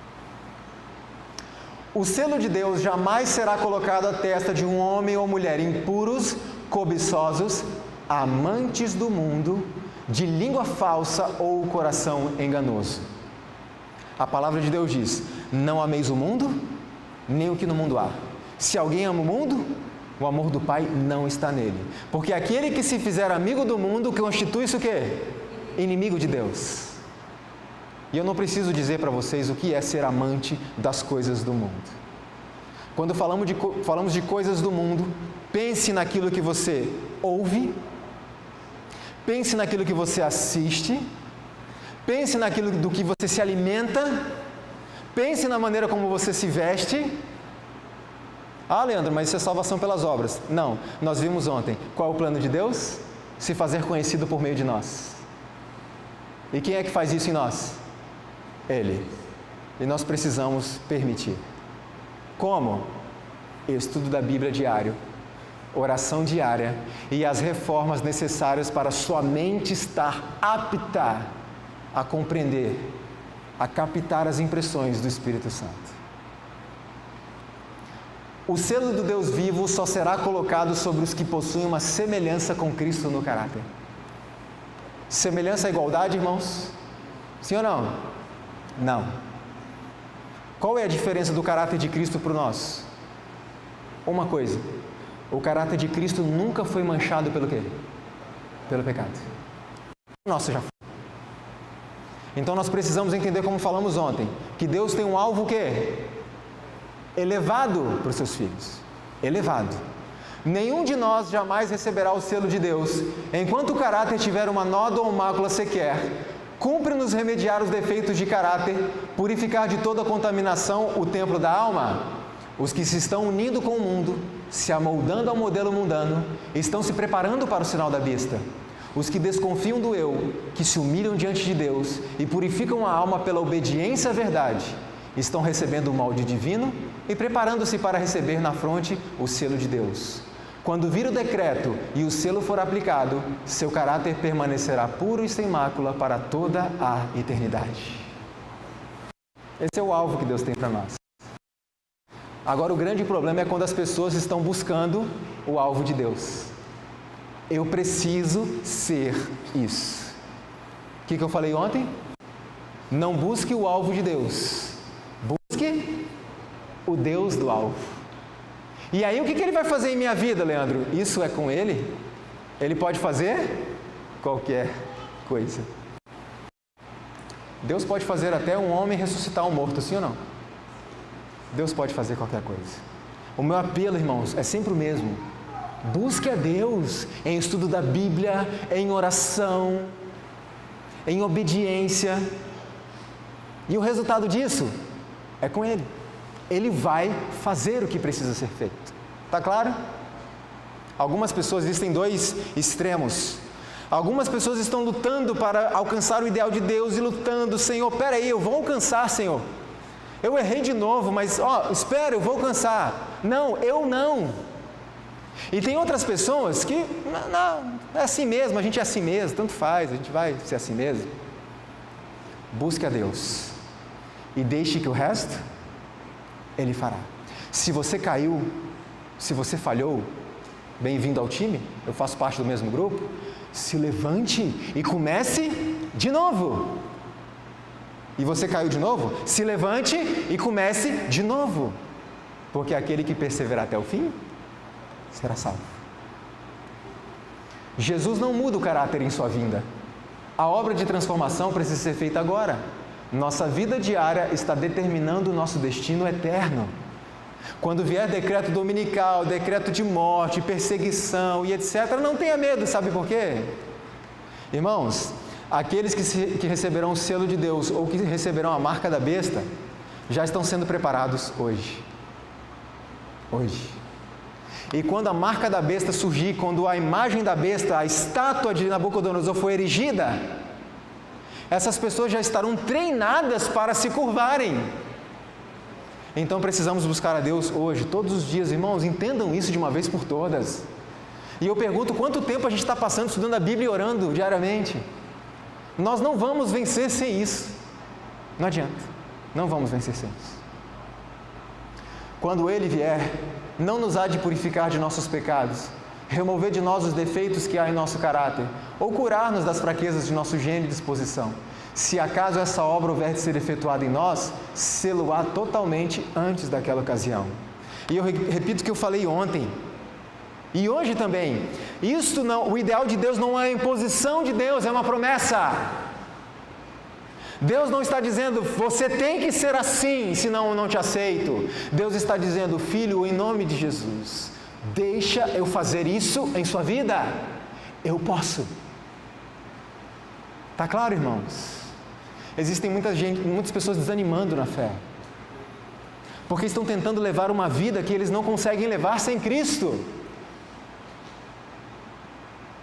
O selo de Deus jamais será colocado à testa de um homem ou mulher impuros, cobiçosos, amantes do mundo, de língua falsa ou coração enganoso. A palavra de Deus diz: não ameis o mundo, nem o que no mundo há. Se alguém ama o mundo, o amor do Pai não está nele. Porque aquele que se fizer amigo do mundo, constitui isso o quê? Inimigo de Deus. E eu não preciso dizer para vocês o que é ser amante das coisas do mundo. Quando falamos de coisas do mundo, pense naquilo que você ouve, pense naquilo que você assiste, pense naquilo do que você se alimenta, pense na maneira como você se veste. Ah, Leandro, mas isso é salvação pelas obras. Não, nós vimos ontem. Qual é o plano de Deus? Se fazer conhecido por meio de nós. E quem é que faz isso em nós? Ele. E nós precisamos permitir. Como? estudo da Bíblia diário, oração diária e as reformas necessárias para sua mente estar apta a compreender, a captar as impressões do Espírito Santo. O selo do Deus vivo só será colocado sobre os que possuem uma semelhança com Cristo no caráter. Semelhança é igualdade, irmãos? Sim ou não? Não. Qual é a diferença do caráter de Cristo para o nosso? Uma coisa: o caráter de Cristo nunca foi manchado pelo quê? Pelo pecado. O nosso já foi. Então nós precisamos entender, como falamos ontem, que Deus tem um alvo o quê? Elevado para os seus filhos. Elevado. Nenhum de nós jamais receberá o selo de Deus enquanto o caráter tiver uma nódoa ou mácula sequer. Cumpre-nos remediar os defeitos de caráter, purificar de toda contaminação o templo da alma. Os que se estão unindo com o mundo, se amoldando ao modelo mundano, estão se preparando para o sinal da besta. Os que desconfiam do eu, que se humilham diante de Deus e purificam a alma pela obediência à verdade, estão recebendo o molde divino e preparando-se para receber na fronte o selo de Deus. Quando vir o decreto e o selo for aplicado, seu caráter permanecerá puro e sem mácula para toda a eternidade. Esse é o alvo que Deus tem para nós. Agora, o grande problema é quando as pessoas estão buscando o alvo de Deus. Eu preciso ser isso. O que eu falei ontem? Não busque o alvo de Deus. Busque o Deus do alvo. E aí, o que ele vai fazer em minha vida, Leandro? Isso é com ele? Ele pode fazer qualquer coisa. Deus pode fazer até um homem ressuscitar um morto, sim ou não? Deus pode fazer qualquer coisa. O meu apelo, irmãos, é sempre o mesmo. Busque a Deus em estudo da Bíblia, em oração, em obediência. E o resultado disso é com Ele. Ele vai fazer o que precisa ser feito. Está claro? Algumas pessoas, existem dois extremos. Algumas pessoas estão lutando para alcançar o ideal de Deus e lutando: Senhor, peraí, eu vou alcançar, Senhor. Eu errei de novo, mas espera, eu vou alcançar. Não, eu não. E tem outras pessoas que, não, é assim mesmo, a gente é assim mesmo, tanto faz, a gente vai ser assim mesmo. Busque a Deus e deixe que o resto Ele fará. Se você caiu, se você falhou, bem-vindo ao time, eu faço parte do mesmo grupo. Se levante e comece de novo. E você caiu de novo? Se levante e comece de novo. Porque aquele que perseverar até o fim será salvo. Jesus não muda o caráter em sua vinda. A obra de transformação precisa ser feita agora. Nossa vida diária está determinando o nosso destino eterno. Quando vier decreto dominical, decreto de morte, perseguição e etc., não tenha medo, sabe por quê? Irmãos, aqueles que receberão o selo de Deus ou que receberão a marca da besta, já estão sendo preparados hoje. Hoje. E quando a marca da besta surgir, quando a imagem da besta, a estátua de Nabucodonosor for erigida, essas pessoas já estarão treinadas para se curvarem. Então precisamos buscar a Deus hoje, todos os dias, irmãos, entendam isso de uma vez por todas. E eu pergunto, quanto tempo a gente está passando estudando a Bíblia e orando diariamente? Nós não vamos vencer sem isso. Não adianta, não vamos vencer sem isso. Quando Ele vier, não nos há de purificar de nossos pecados, remover de nós os defeitos que há em nosso caráter, ou curar-nos das fraquezas de nosso gênio e disposição. Se acaso essa obra houver de ser efetuada em nós, sê-lo-á totalmente antes daquela ocasião. E eu repito o que eu falei ontem, e hoje também, o ideal de Deus não é a imposição de Deus, é uma promessa. Deus não está dizendo, você tem que ser assim, senão eu não te aceito. Deus está dizendo, filho, em nome de Jesus, deixa eu fazer isso em sua vida. Eu posso. Está claro, irmãos? Existem muitas pessoas desanimando na fé, porque estão tentando levar uma vida que eles não conseguem levar sem Cristo.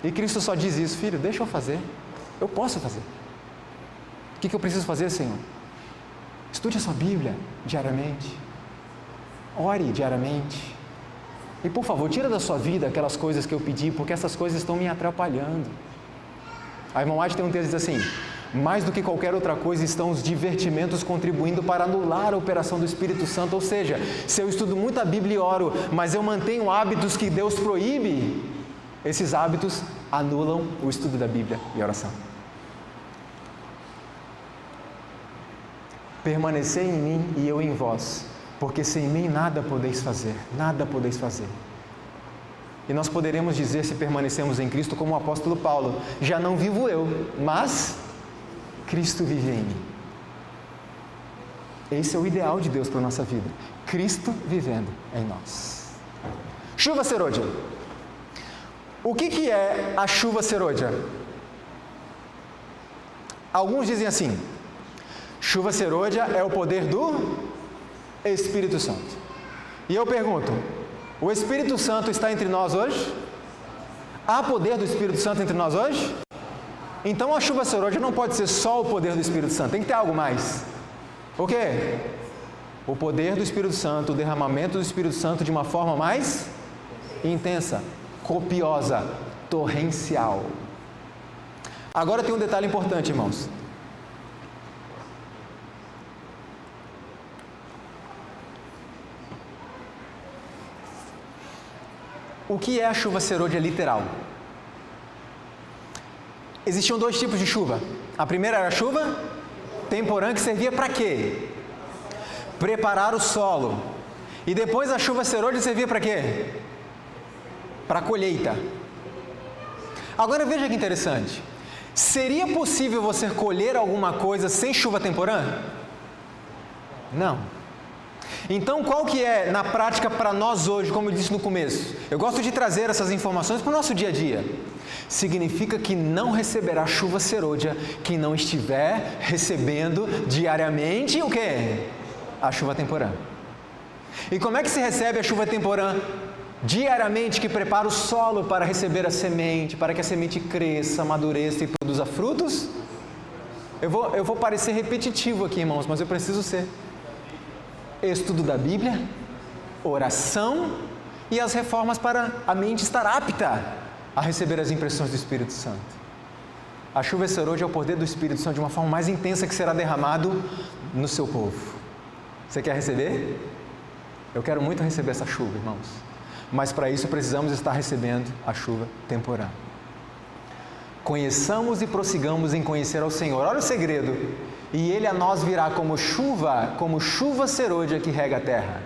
E Cristo só diz isso, filho, deixa eu fazer, eu posso fazer. O que eu preciso fazer, Senhor? Estude a sua Bíblia diariamente, ore diariamente, E por favor, tira da sua vida aquelas coisas que eu pedi, porque essas coisas estão me atrapalhando. A irmã White tem um texto que diz assim: mais do que qualquer outra coisa estão os divertimentos contribuindo para anular a operação do Espírito Santo. Ou seja, se eu estudo muito a Bíblia e oro, mas eu mantenho hábitos que Deus proíbe, esses hábitos anulam o estudo da Bíblia e a oração. Permanecei em mim e eu em vós, porque sem mim nada podeis fazer, nada podeis fazer. E nós poderemos dizer, se permanecemos em Cristo, como o apóstolo Paulo: já não vivo eu, mas Cristo vive em mim. Esse é o ideal de Deus para a nossa vida, Cristo vivendo em nós. Chuva serôdia. O que é a chuva serôdia? Alguns dizem assim: chuva serôdia é o poder do Espírito Santo. E eu pergunto: o Espírito Santo está entre nós hoje? Há poder do Espírito Santo entre nós hoje? Então a chuva serôdia não pode ser só o poder do Espírito Santo, tem que ter algo mais. O quê? O poder do Espírito Santo, o derramamento do Espírito Santo de uma forma mais intensa, copiosa, torrencial. Agora tem um detalhe importante, irmãos. O que é a chuva serôdia literal? Existiam dois tipos de chuva. A primeira era a chuva temporã, que servia para quê? Preparar o solo. E depois a chuva serôdia servia para quê? Para a colheita. Agora veja que interessante. Seria possível você colher alguma coisa sem chuva temporã? Não. Então qual que é na prática para nós hoje, como eu disse no começo? Eu gosto de trazer essas informações para o nosso dia a dia. Significa que não receberá chuva serôdia quem não estiver recebendo diariamente o quê? A chuva temporã. E como é que se recebe a chuva temporã? Diariamente, que prepara o solo para receber a semente, para que a semente cresça, amadureça e produza frutos? Eu vou parecer repetitivo aqui, irmãos, mas eu preciso ser. Estudo da Bíblia, oração e as reformas para a mente estar apta a receber as impressões do Espírito Santo. A chuva serôdia é o poder do Espírito Santo de uma forma mais intensa que será derramado no seu povo. Você quer receber? Eu quero muito receber essa chuva, irmãos. Mas para isso precisamos estar recebendo a chuva temporã. Conheçamos e prossigamos em conhecer ao Senhor. Olha o segredo. E Ele a nós virá como chuva serôdia que rega a terra.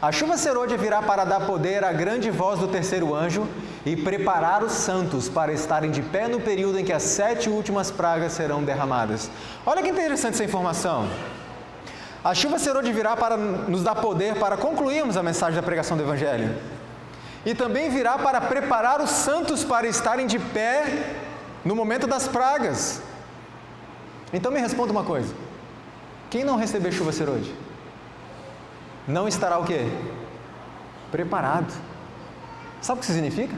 A chuva serôdia virá para dar poder à grande voz do terceiro anjo e preparar os santos para estarem de pé no período em que as 7 últimas pragas serão derramadas. Olha que interessante essa informação. A chuva serôdia virá para nos dar poder para concluirmos a mensagem da pregação do Evangelho. E também virá para preparar os santos para estarem de pé no momento das pragas. Então me responda uma coisa: quem não receber chuva serôdia não estará o quê? Preparado. Sabe o que isso significa?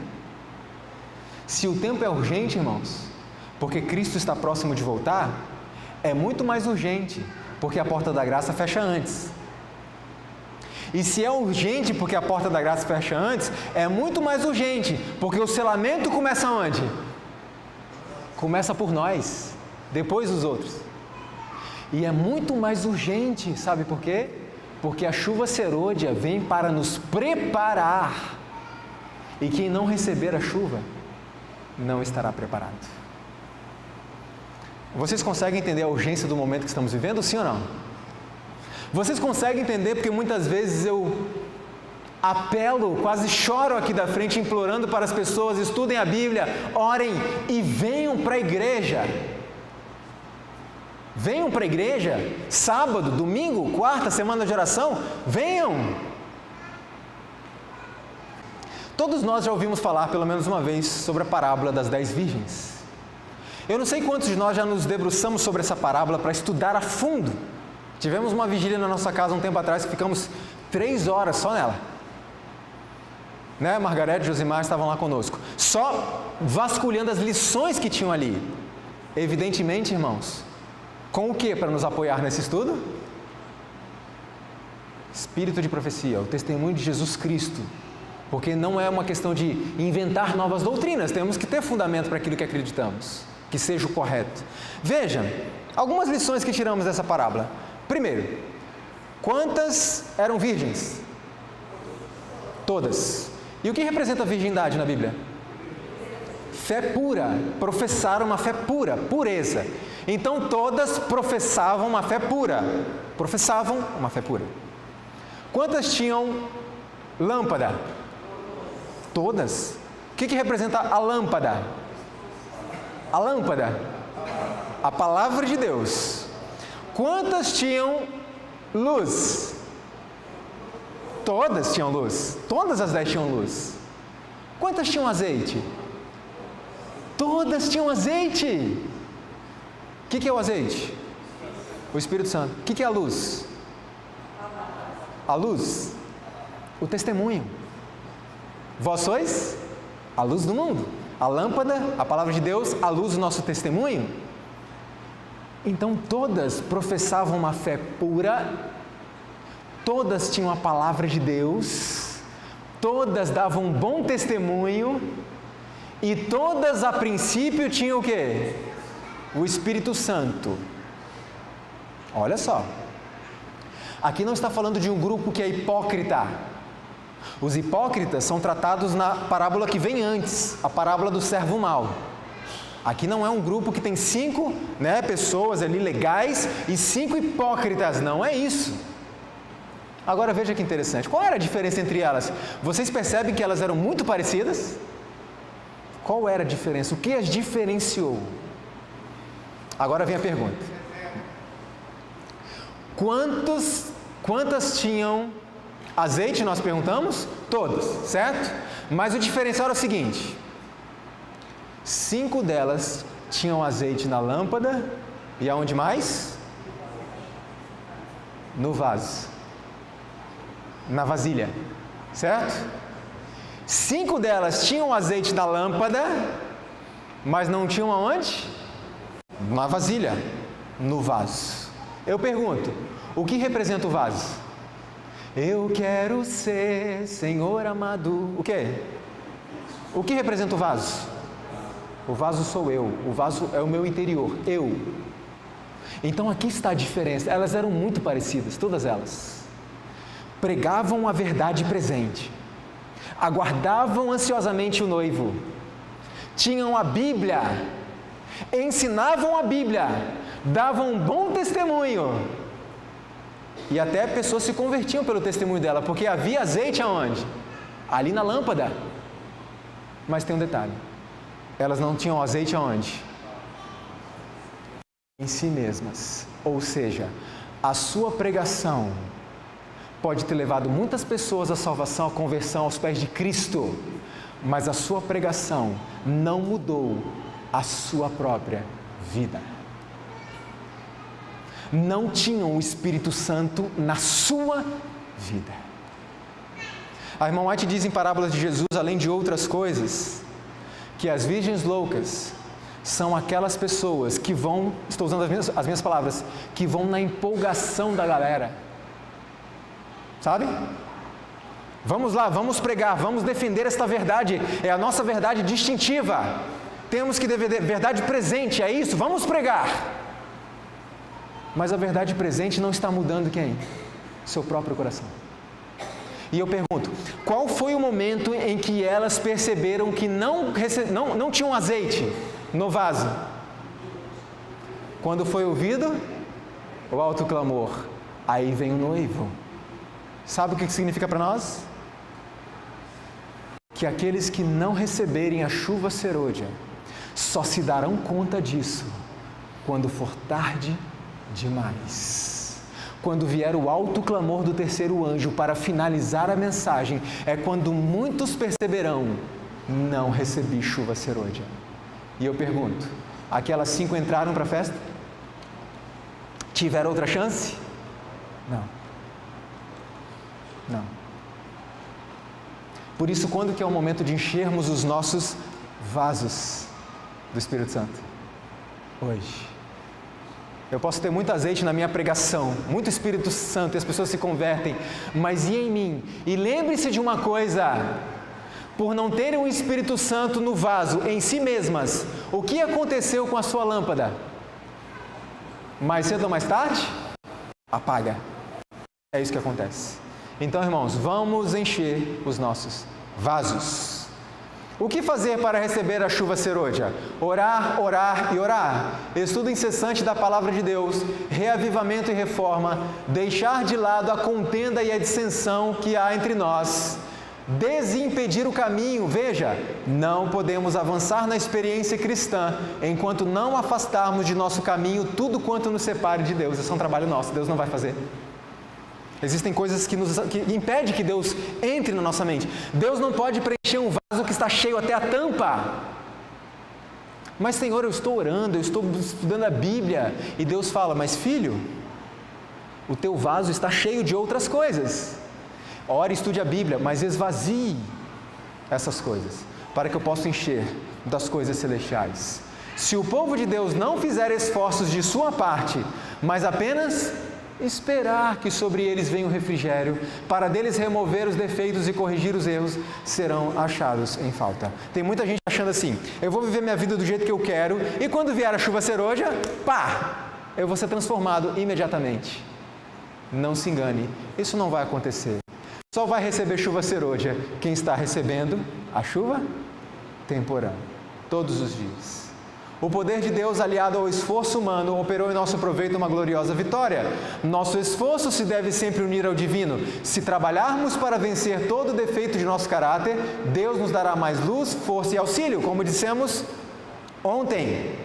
Se o tempo é urgente, irmãos, porque Cristo está próximo de voltar, é muito mais urgente, porque a porta da graça fecha antes. E se é urgente porque a porta da graça fecha antes, é muito mais urgente, porque o selamento começa onde? Começa por nós, depois os outros. E é muito mais urgente, sabe por quê? Porque a chuva serôdia vem para nos preparar. E quem não receber a chuva, não estará preparado. Vocês conseguem entender a urgência do momento que estamos vivendo, sim ou não? Vocês conseguem entender porque muitas vezes eu apelo, quase choro aqui da frente, implorando para as pessoas: estudem a Bíblia, orem e venham para a igreja. Venham para a igreja, sábado, domingo, quarta, semana de oração, venham. Todos nós já ouvimos falar pelo menos uma vez sobre a parábola das 10 virgens. Eu não sei quantos de nós já nos debruçamos sobre essa parábola para estudar a fundo. Tivemos uma vigília na nossa casa um tempo atrás que ficamos 3 horas só nela. Né? Margarete e Josimar estavam lá conosco, só vasculhando as lições que tinham ali. Evidentemente, irmãos, com o que para nos apoiar nesse estudo? Espírito de profecia, o testemunho de Jesus Cristo, Porque não é uma questão de inventar novas doutrinas, temos que ter fundamento para aquilo que acreditamos, que seja o correto. Veja, algumas lições que tiramos dessa parábola. Primeiro, quantas eram virgens? Todas. E o que representa a virgindade na Bíblia? Fé pura, professaram uma fé pura, pureza. Então todas professavam uma fé pura, professavam uma fé pura. Quantas tinham lâmpada? Todas. O que representa a lâmpada? A lâmpada, a palavra de Deus. Quantas tinham luz? Todas tinham luz, todas as 10 tinham luz. Quantas tinham azeite? Todas tinham azeite. O que é o azeite? O Espírito Santo. O que é a luz? A luz? O testemunho. Vós sois a luz do mundo. A lâmpada, a palavra de Deus, a luz do nosso testemunho. Então todas professavam uma fé pura, todas tinham a palavra de Deus, todas davam um bom testemunho e todas a princípio tinham o quê? O Espírito Santo. Olha só, aqui não está falando de um grupo que é hipócrita. Os hipócritas são tratados na parábola que vem antes, a parábola do servo mau. Aqui não é um grupo que tem 5 pessoas ali legais e 5 hipócritas, não é isso. Agora veja que interessante, qual era a diferença entre elas? Vocês percebem que elas eram muito parecidas? Qual era a diferença? O que as diferenciou? Agora vem a pergunta. Quantas tinham azeite, nós perguntamos? Todas, certo? Mas o diferencial era o seguinte: 5 delas tinham azeite na lâmpada e aonde mais? No vaso, na vasilha, certo? 5 delas tinham azeite na lâmpada, mas não tinham aonde? Na vasilha, no vaso. Eu pergunto, o que representa o vaso? Eu quero ser, Senhor amado. O quê? O que representa o vaso? O vaso sou eu, o vaso é o meu interior, eu. Então aqui está a diferença, elas eram muito parecidas, todas elas. Pregavam a verdade presente, aguardavam ansiosamente o noivo, tinham a Bíblia, ensinavam a Bíblia, davam um bom testemunho. E até pessoas se convertiam pelo testemunho dela, porque havia azeite aonde? Ali na lâmpada. Mas tem um detalhe, elas não tinham azeite aonde? Em si mesmas. Ou seja, a sua pregação pode ter levado muitas pessoas à salvação, à conversão aos pés de Cristo, mas a sua pregação não mudou a sua própria vida. Não tinham o Espírito Santo na sua vida. A irmã White diz em Parábolas de Jesus, além de outras coisas, que as virgens loucas são aquelas pessoas que vão, estou usando as minhas palavras, que vão na empolgação da galera. Sabe? Vamos lá, vamos pregar, vamos defender esta verdade, é a nossa verdade distintiva. Temos que defender verdade presente, é isso, vamos pregar. Mas a verdade presente não está mudando quem? Seu próprio coração. E eu pergunto, qual foi o momento em que elas perceberam que não tinham azeite no vaso? Quando foi ouvido o alto clamor, aí vem o noivo. Sabe o que significa para nós? Que aqueles que não receberem a chuva serôdia só se darão conta disso quando for tarde demais. Quando vier o alto clamor do terceiro anjo para finalizar a mensagem, é quando muitos perceberão: não recebi chuva serôdia. E eu pergunto, aquelas 5 entraram para a festa? Tiveram outra chance? Não. Por isso, quando que é o momento de enchermos os nossos vasos do Espírito Santo? Hoje. Eu posso ter muito azeite na minha pregação, muito Espírito Santo, e as pessoas se convertem, mas e em mim? E lembre-se de uma coisa, por não terem o Espírito Santo no vaso em si mesmas, o que aconteceu com a sua lâmpada? Mais cedo ou mais tarde, apaga. É isso que acontece. Então, irmãos, vamos encher os nossos vasos. O que fazer para receber a chuva serôdia? Orar, orar e orar. Estudo incessante da palavra de Deus, reavivamento e reforma, deixar de lado a contenda e a dissensão que há entre nós, desimpedir o caminho. Veja, não podemos avançar na experiência cristã enquanto não afastarmos de nosso caminho tudo quanto nos separe de Deus. Isso é um trabalho nosso, Deus não vai fazer. Existem coisas que impedem que Deus entre na nossa mente. Deus não pode preencher um vaso que está cheio até a tampa. Mas, Senhor, eu estou orando, eu estou estudando a Bíblia. E Deus fala, mas filho, o teu vaso está cheio de outras coisas. Ore, estude a Bíblia, mas esvazie essas coisas, para que eu possa encher das coisas celestiais. Se o povo de Deus não fizer esforços de sua parte, mas apenas esperar que sobre eles venha o refrigério, para deles remover os defeitos e corrigir os erros, serão achados em falta. Tem muita gente achando assim, eu vou viver minha vida do jeito que eu quero, e quando vier a chuva serôdia, pá, eu vou ser transformado imediatamente. Não se engane, isso não vai acontecer. Só vai receber chuva serôdia quem está recebendo a chuva temporã, todos os dias. O poder de Deus, aliado ao esforço humano, operou em nosso proveito uma gloriosa vitória. Nosso esforço se deve sempre unir ao divino. Se trabalharmos para vencer todo o defeito de nosso caráter, Deus nos dará mais luz, força e auxílio, como dissemos ontem.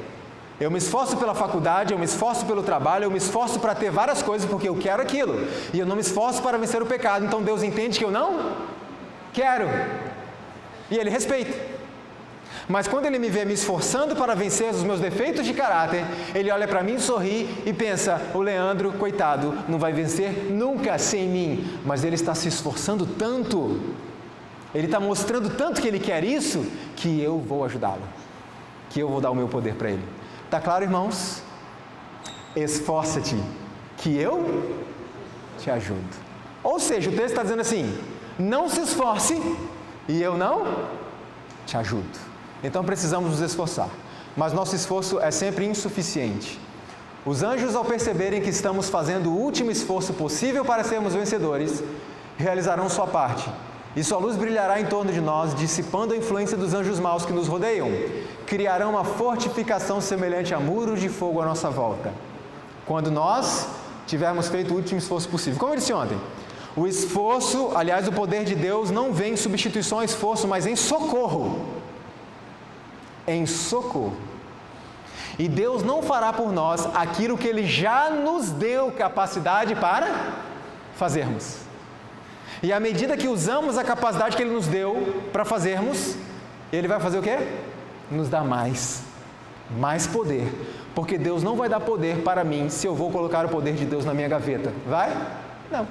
Eu me esforço pela faculdade, eu me esforço pelo trabalho, eu me esforço para ter várias coisas porque eu quero aquilo. E eu não me esforço para vencer o pecado, então Deus entende que eu não quero. E Ele respeita. Mas quando Ele me vê me esforçando para vencer os meus defeitos de caráter, Ele olha para mim, sorri e pensa, o Leandro, coitado, não vai vencer nunca sem mim. Mas ele está se esforçando tanto, ele está mostrando tanto que ele quer isso, que eu vou ajudá-lo, que eu vou dar o meu poder para ele. Está claro, irmãos? Esforça-te, que eu te ajudo. Ou seja, o texto está dizendo assim, não se esforce e eu não te ajudo. Então precisamos nos esforçar, mas nosso esforço é sempre insuficiente. Os anjos, ao perceberem que estamos fazendo o último esforço possível para sermos vencedores, realizarão sua parte, e sua luz brilhará em torno de nós, dissipando a influência dos anjos maus que nos rodeiam. Criarão uma fortificação semelhante a muros de fogo à nossa volta, quando nós tivermos feito o último esforço possível. Como eu disse ontem, o esforço, aliás, o poder de Deus não vem em substituição ao esforço, mas em socorro. Em socorro. E Deus não fará por nós aquilo que Ele já nos deu capacidade para fazermos. E à medida que usamos a capacidade que Ele nos deu para fazermos, Ele vai fazer o quê? Nos dá mais poder. Porque Deus não vai dar poder para mim se eu vou colocar o poder de Deus na minha gaveta. Vai? Não.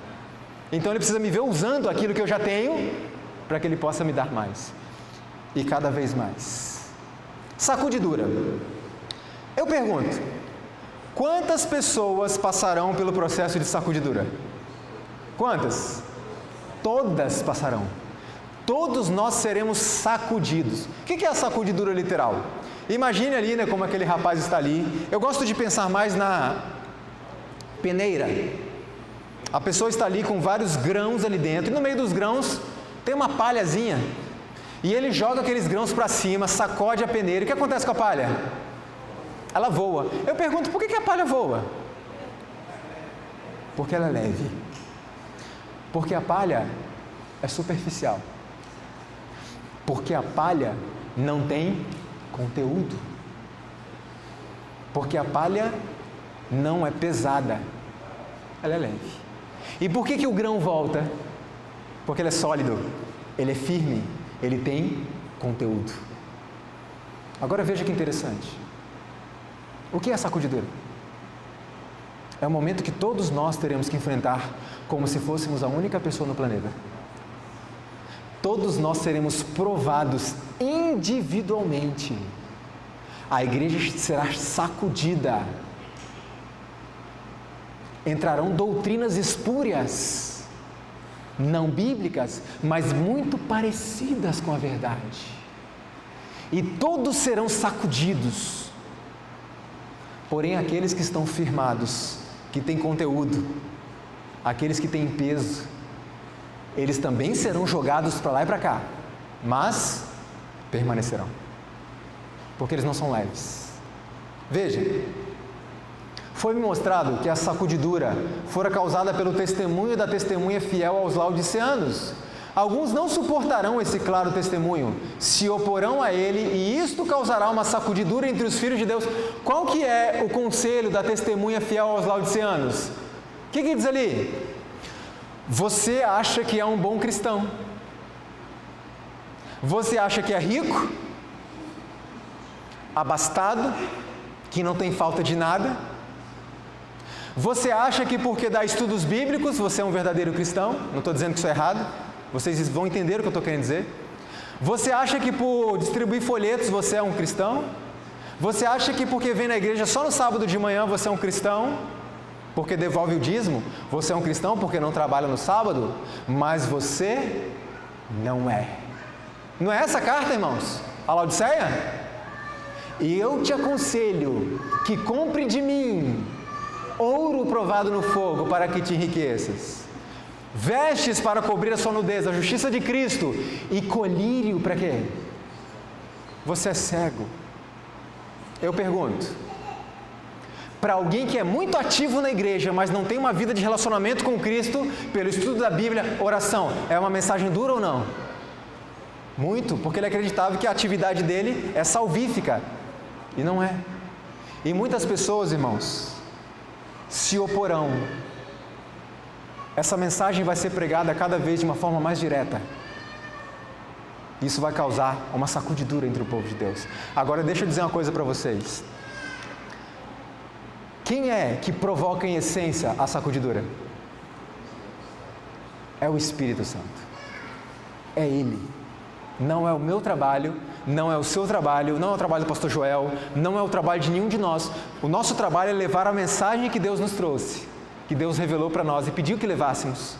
Então Ele precisa me ver usando aquilo que eu já tenho para que Ele possa me dar mais. E cada vez mais. Sacudidura. Eu pergunto, quantas pessoas passarão pelo processo de sacudidura? Quantas? Todas passarão. Todos nós seremos sacudidos. O que é a sacudidura literal? Imagine ali, né, como aquele rapaz está ali. Eu gosto de pensar mais na peneira. A pessoa está ali com vários grãos ali dentro, e no meio dos grãos tem uma palhazinha. E ele joga aqueles grãos para cima, sacode a peneira. O que acontece com a palha? Ela voa. Eu pergunto, por que a palha voa? Porque ela é leve. Porque a palha é superficial. Porque a palha não tem conteúdo. Porque a palha não é pesada. Ela é leve. E por que o grão volta? Porque ele é sólido, ele é firme. Ele tem conteúdo. Agora veja que interessante. O que é sacudidura? É um momento que todos nós teremos que enfrentar como se fôssemos a única pessoa no planeta. Todos nós seremos provados individualmente. A igreja será sacudida. Entrarão doutrinas espúrias. não bíblicas, mas muito parecidas com a verdade. E todos serão sacudidos. Porém, aqueles que estão firmados, que têm conteúdo, aqueles que têm peso, eles também serão jogados para lá e para cá, mas permanecerão, porque eles não são leves. Veja, foi-me mostrado que a sacudidura fora causada pelo testemunho da testemunha fiel aos laodiceanos. Alguns não suportarão esse claro testemunho, se oporão a ele, e isto causará uma sacudidura entre os filhos de Deus. Qual que é o conselho da testemunha fiel aos laodiceanos? O que diz ali? Você acha que é um bom cristão? Você acha que é rico? Abastado? Que não tem falta de nada? Você acha que porque dá estudos bíblicos você é um verdadeiro cristão? Não estou dizendo que isso é errado. Vocês vão entender o que eu estou querendo dizer. Você acha que por distribuir folhetos você é um cristão? Você acha que porque vem na igreja só no sábado de manhã você é um cristão? Porque devolve o dízimo? Você é um cristão porque não trabalha no sábado? Mas você não é. Não é essa a carta, irmãos? A Laodiceia? E eu te aconselho que compre de mim ouro provado no fogo para que te enriqueças, vestes para cobrir a sua nudez, a justiça de Cristo, e colírio para quê? Você é cego. Eu pergunto, para alguém que é muito ativo na igreja, mas não tem uma vida de relacionamento com Cristo, pelo estudo da Bíblia, oração, é uma mensagem dura ou não? Muito, porque ele acreditava que a atividade dele é salvífica, e não é. E muitas pessoas, irmãos, se oporão. Essa mensagem vai ser pregada cada vez de uma forma mais direta. Isso vai causar uma sacudidura entre o povo de Deus. Agora deixa eu dizer uma coisa para vocês. Quem é que provoca em essência a sacudidura? É o Espírito Santo. É Ele. Não é o meu trabalho, não é o seu trabalho, não é o trabalho do pastor Joel, não é o trabalho de nenhum de nós. O nosso trabalho é levar a mensagem que Deus nos trouxe, que Deus revelou para nós e pediu que levássemos.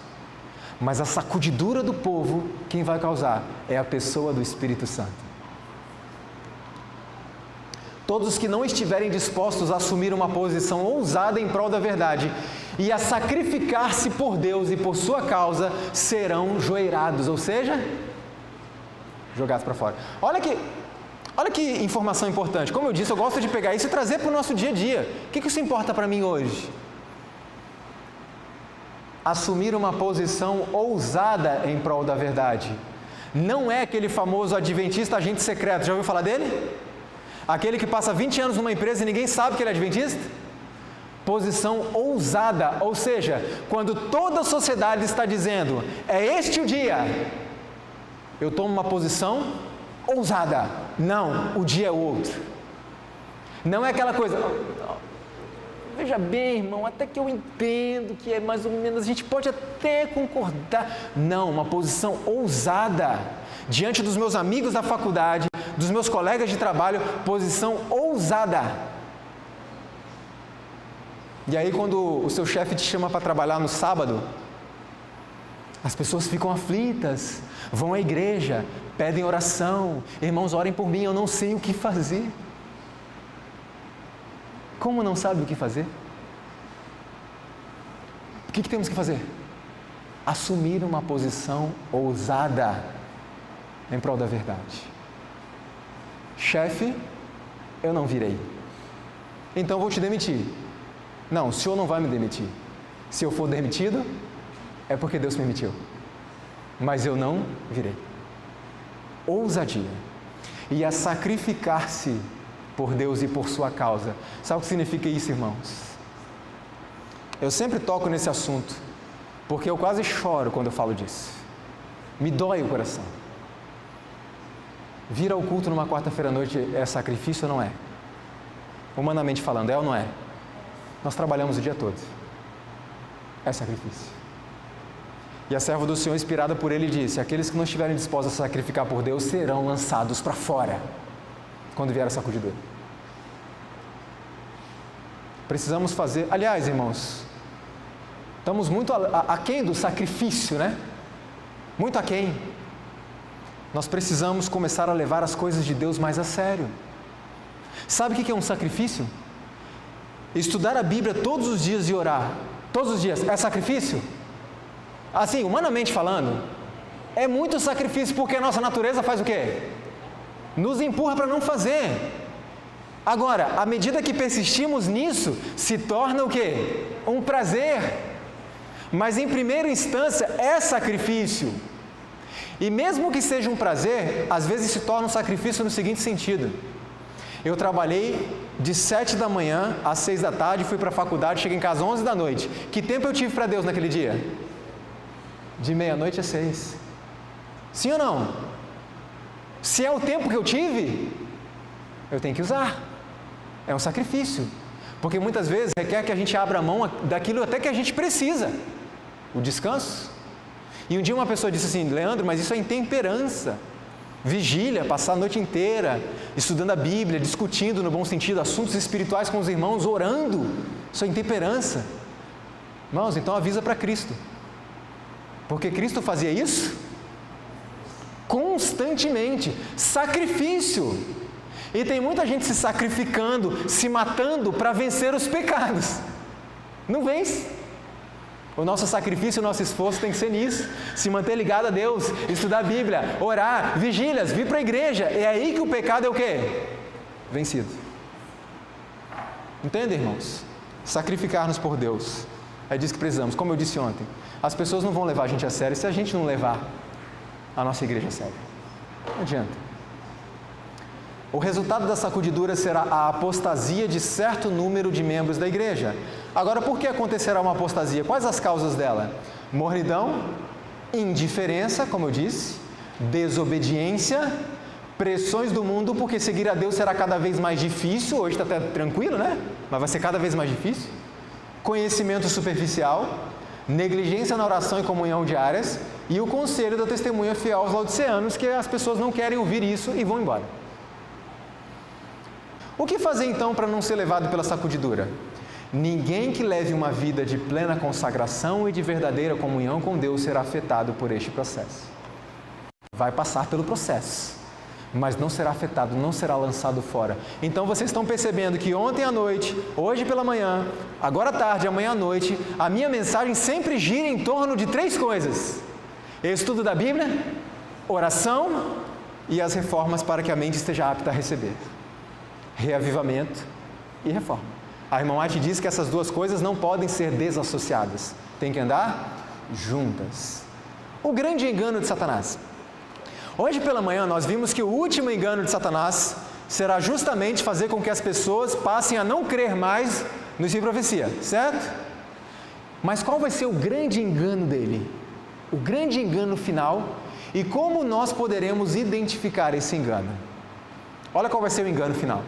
Mas a sacudidura do povo, quem vai causar? É a pessoa do Espírito Santo. Todos os que não estiverem dispostos a assumir uma posição ousada em prol da verdade e a sacrificar-se por Deus e por sua causa, serão joeirados, ou seja, jogados para fora. Olha que informação importante. Como eu disse, eu gosto de pegar isso e trazer para o nosso dia a dia. O que isso importa para mim hoje? Assumir uma posição ousada em prol da verdade. Não é aquele famoso adventista agente secreto. Já ouviu falar dele? Aquele que passa 20 anos numa empresa e ninguém sabe que ele é adventista? Posição ousada, ou seja, quando toda a sociedade está dizendo, é este o dia, eu tomo uma posição ousada. Não, o dia é outro. Não é aquela coisa, veja bem, irmão, até que eu entendo que é mais ou menos, a gente pode até concordar. Não, uma posição ousada. Diante dos meus amigos da faculdade, dos meus colegas de trabalho, posição ousada. E aí quando o seu chefe te chama para trabalhar no sábado, as pessoas ficam aflitas, vão à igreja, pedem oração, irmãos, orem por mim, eu não sei o que fazer. Como não sabe o que fazer? O que temos que fazer? Assumir uma posição ousada em prol da verdade. Chefe, eu não virei, então vou te demitir. Não, o senhor não vai me demitir. Se eu for demitido, é porque Deus permitiu. Mas eu não virei. Ousadia. E a sacrificar-se por Deus e por sua causa. Sabe o que significa isso, irmãos? Eu sempre toco nesse assunto, porque eu quase choro quando eu falo disso. Me dói o coração. Vir ao culto numa quarta-feira à noite é sacrifício ou não é? Humanamente falando, é ou não é? Nós trabalhamos o dia todo. É sacrifício. E a serva do Senhor, inspirada por ele, disse, aqueles que não estiverem dispostos a sacrificar por Deus, serão lançados para fora, quando vier a sacudidura. Precisamos fazer, aliás, irmãos, estamos muito aquém do sacrifício, né? muito aquém. Nós precisamos começar a levar as coisas de Deus mais a sério. Sabe o que é um sacrifício? Estudar a Bíblia todos os dias e orar, todos os dias, é sacrifício? Assim, humanamente falando, é muito sacrifício, porque a nossa natureza faz o quê? Nos empurra para não fazer. Agora, à medida que persistimos nisso, se torna o quê? Um prazer. Mas em primeira instância é sacrifício. E mesmo que seja um prazer, às vezes se torna um sacrifício no seguinte sentido. Eu trabalhei de 7 da manhã às 6 da tarde, fui para a faculdade, cheguei em casa às 11 da noite. Que tempo eu tive para Deus naquele dia? De meia-noite às 6. Sim ou não? Se é o tempo que eu tive, eu tenho que usar. É um sacrifício. Porque muitas vezes requer que a gente abra mão daquilo até que a gente precisa. O descanso. E um dia uma pessoa disse assim: Leandro, mas isso é intemperança. Vigília, passar a noite inteira estudando a Bíblia, discutindo no bom sentido assuntos espirituais com os irmãos, orando. Isso é intemperança. Irmãos, então avisa para Cristo. Porque Cristo fazia isso constantemente. Sacrifício. E tem muita gente se sacrificando, se matando para vencer os pecados. Não vence. O nosso sacrifício, o nosso esforço tem que ser nisso. Se manter ligado a Deus, estudar a Bíblia, orar, vigílias, vir para a igreja. É aí que o pecado é o quê? Vencido. Entende, irmãos? Sacrificar-nos por Deus. É disso que precisamos. Como eu disse ontem, as pessoas não vão levar a gente a sério se a gente não levar a nossa igreja a sério. Não adianta. O resultado da sacudidura será a apostasia de certo número de membros da igreja. Agora, por que acontecerá uma apostasia? Quais as causas dela? Mornidão, indiferença, como eu disse, desobediência, pressões do mundo, porque seguir a Deus será cada vez mais difícil. Hoje está até tranquilo, né? Mas vai ser cada vez mais difícil. Conhecimento superficial, negligência na oração e comunhão diárias e o conselho da testemunha fiel aos laodiceanos, que as pessoas não querem ouvir isso e vão embora. O que fazer então para não ser levado pela sacudidura? Ninguém que leve uma vida de plena consagração e de verdadeira comunhão com Deus será afetado por este processo. Vai passar pelo processo, mas não será afetado, não será lançado fora. Então vocês estão percebendo que ontem à noite, hoje pela manhã, agora à tarde, amanhã à noite, a minha mensagem sempre gira em torno de 3 coisas: estudo da Bíblia, oração e as reformas para que a mente esteja apta a receber. Reavivamento e reforma. A irmã White diz que essas 2 coisas não podem ser desassociadas. Tem que andar juntas. O grande engano de Satanás. Hoje pela manhã nós vimos que o último engano de Satanás será justamente fazer com que as pessoas passem a não crer mais no ensino e profecia, certo? Mas qual vai ser o grande engano dele? O grande engano final e como nós poderemos identificar esse engano? Olha qual vai ser o engano final.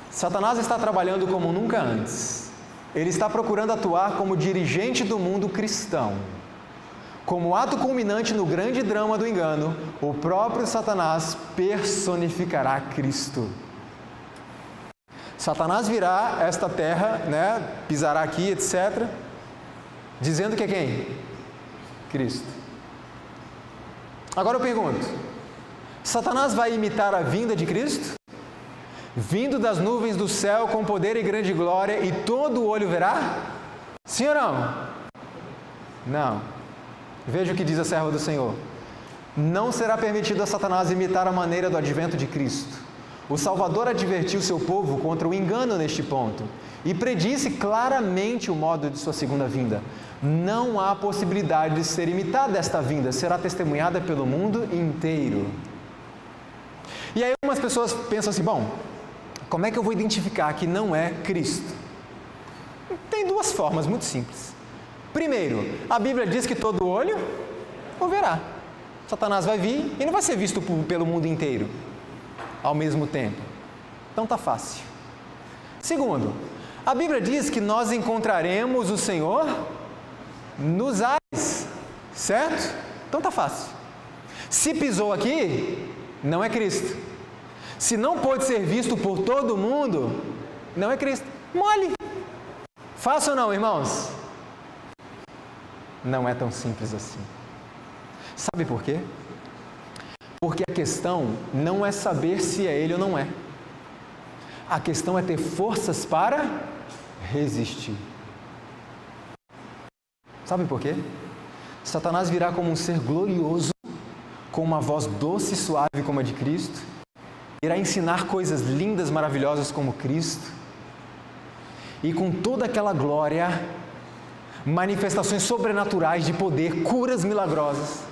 Satanás está trabalhando como nunca antes. Ele está procurando atuar como dirigente do mundo cristão. Como ato culminante no grande drama do engano, o próprio Satanás personificará Cristo. Satanás virá esta terra, pisará aqui, etc., dizendo que é quem? Cristo. Agora eu pergunto, Satanás vai imitar a vinda de Cristo? Vindo das nuvens do céu com poder e grande glória, e todo o olho verá? Sim ou não? Não. Veja o que diz a serva do Senhor. Não será permitido a Satanás imitar a maneira do advento de Cristo. O Salvador advertiu seu povo contra o engano neste ponto e predisse claramente o modo de sua segunda vinda. Não há possibilidade de ser imitada esta vinda, será testemunhada pelo mundo inteiro. E aí algumas pessoas pensam assim, bom, como é que eu vou identificar que não é Cristo? Tem 2 formas muito simples. Primeiro, a Bíblia diz que todo olho o verá. Satanás vai vir e não vai ser visto pelo mundo inteiro ao mesmo tempo. Então está fácil. Segundo, a Bíblia diz que nós encontraremos o Senhor nos ares, certo? Então está fácil. Se pisou aqui, não é Cristo. Se não pode ser visto por todo mundo, não é Cristo. Mole. Fácil ou não, irmãos? Não é tão simples assim. Sabe por quê? Porque a questão não é saber se é ele ou não é. A questão é ter forças para resistir. Sabe por quê? Satanás virá como um ser glorioso, com uma voz doce e suave como a de Cristo, irá ensinar coisas lindas, maravilhosas como Cristo, e com toda aquela glória, manifestações sobrenaturais de poder, curas milagrosas.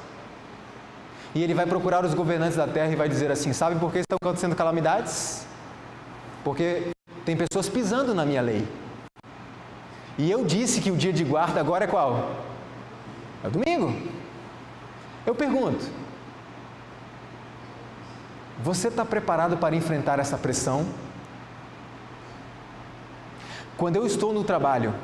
E ele vai procurar os governantes da terra e vai dizer assim: sabe por que estão acontecendo calamidades? Porque tem pessoas pisando na minha lei. E eu disse que o dia de guarda agora é qual? É o domingo. Eu pergunto, você está preparado para enfrentar essa pressão? Quando eu estou no trabalho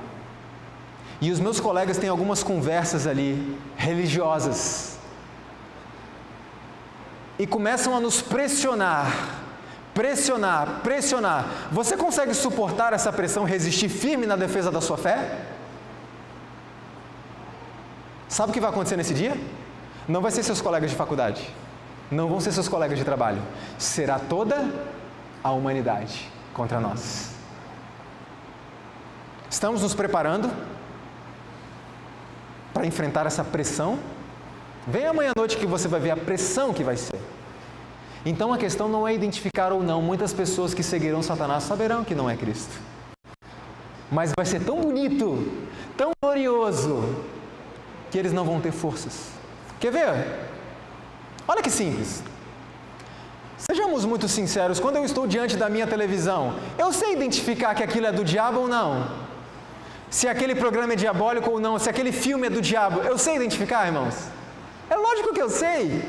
e os meus colegas têm algumas conversas ali religiosas e começam a nos pressionar, você consegue suportar essa pressão, resistir firme na defesa da sua fé? Sabe o que vai acontecer nesse dia? Não vai ser seus colegas de faculdade, não vão ser seus colegas de trabalho, será toda a humanidade contra nós. Estamos nos preparando para enfrentar essa pressão? Vem amanhã à noite que você vai ver a pressão que vai ser. Então a questão não é identificar ou não. Muitas pessoas que seguirão Satanás saberão que não é Cristo. Mas vai ser tão bonito, tão glorioso, que eles não vão ter forças. Quer ver? Olha que simples. Sejamos muito sinceros, quando eu estou diante da minha televisão, eu sei identificar que aquilo é do diabo ou não? Se aquele programa é diabólico ou não, se aquele filme é do diabo, eu sei identificar, irmãos? É lógico que eu sei.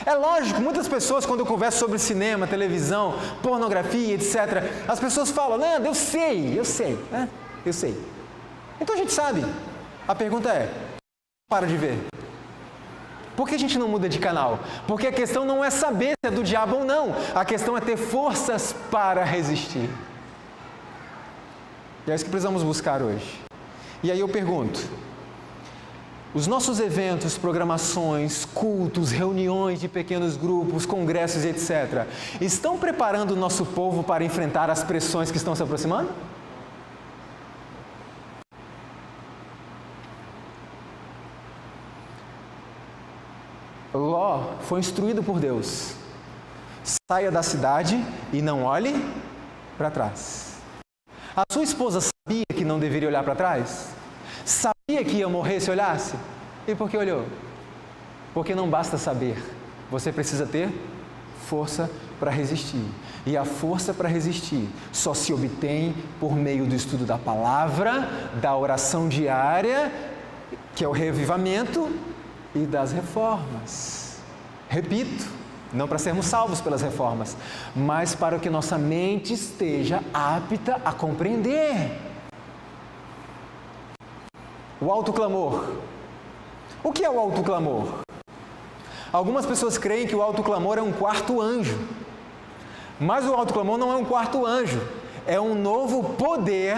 É lógico, muitas pessoas quando eu converso sobre cinema, televisão, pornografia, etc., as pessoas falam: Nando, eu sei, né? Eu sei. Então a gente sabe. A pergunta é: para de ver. Por que a gente não muda de canal? Porque a questão não é saber se é do diabo ou não. A questão é ter forças para resistir. E é isso que precisamos buscar hoje. E aí eu pergunto: os nossos eventos, programações, cultos, reuniões de pequenos grupos, congressos e etc., estão preparando o nosso povo para enfrentar as pressões que estão se aproximando? Ló foi instruído por Deus: saia da cidade e não olhe para trás. A sua esposa sabia que não deveria olhar para trás? Sabia que ia morrer se olhasse? E por que olhou? Porque não basta saber, você precisa ter força para resistir. E a força para resistir só se obtém por meio do estudo da palavra, da oração diária, que é o revivamento, e das reformas. Repito, não para sermos salvos pelas reformas, mas para que nossa mente esteja apta a compreender. O autoclamor. O que é o autoclamor? Algumas pessoas creem que o autoclamor é um quarto anjo. Mas o autoclamor não é um quarto anjo. É um novo poder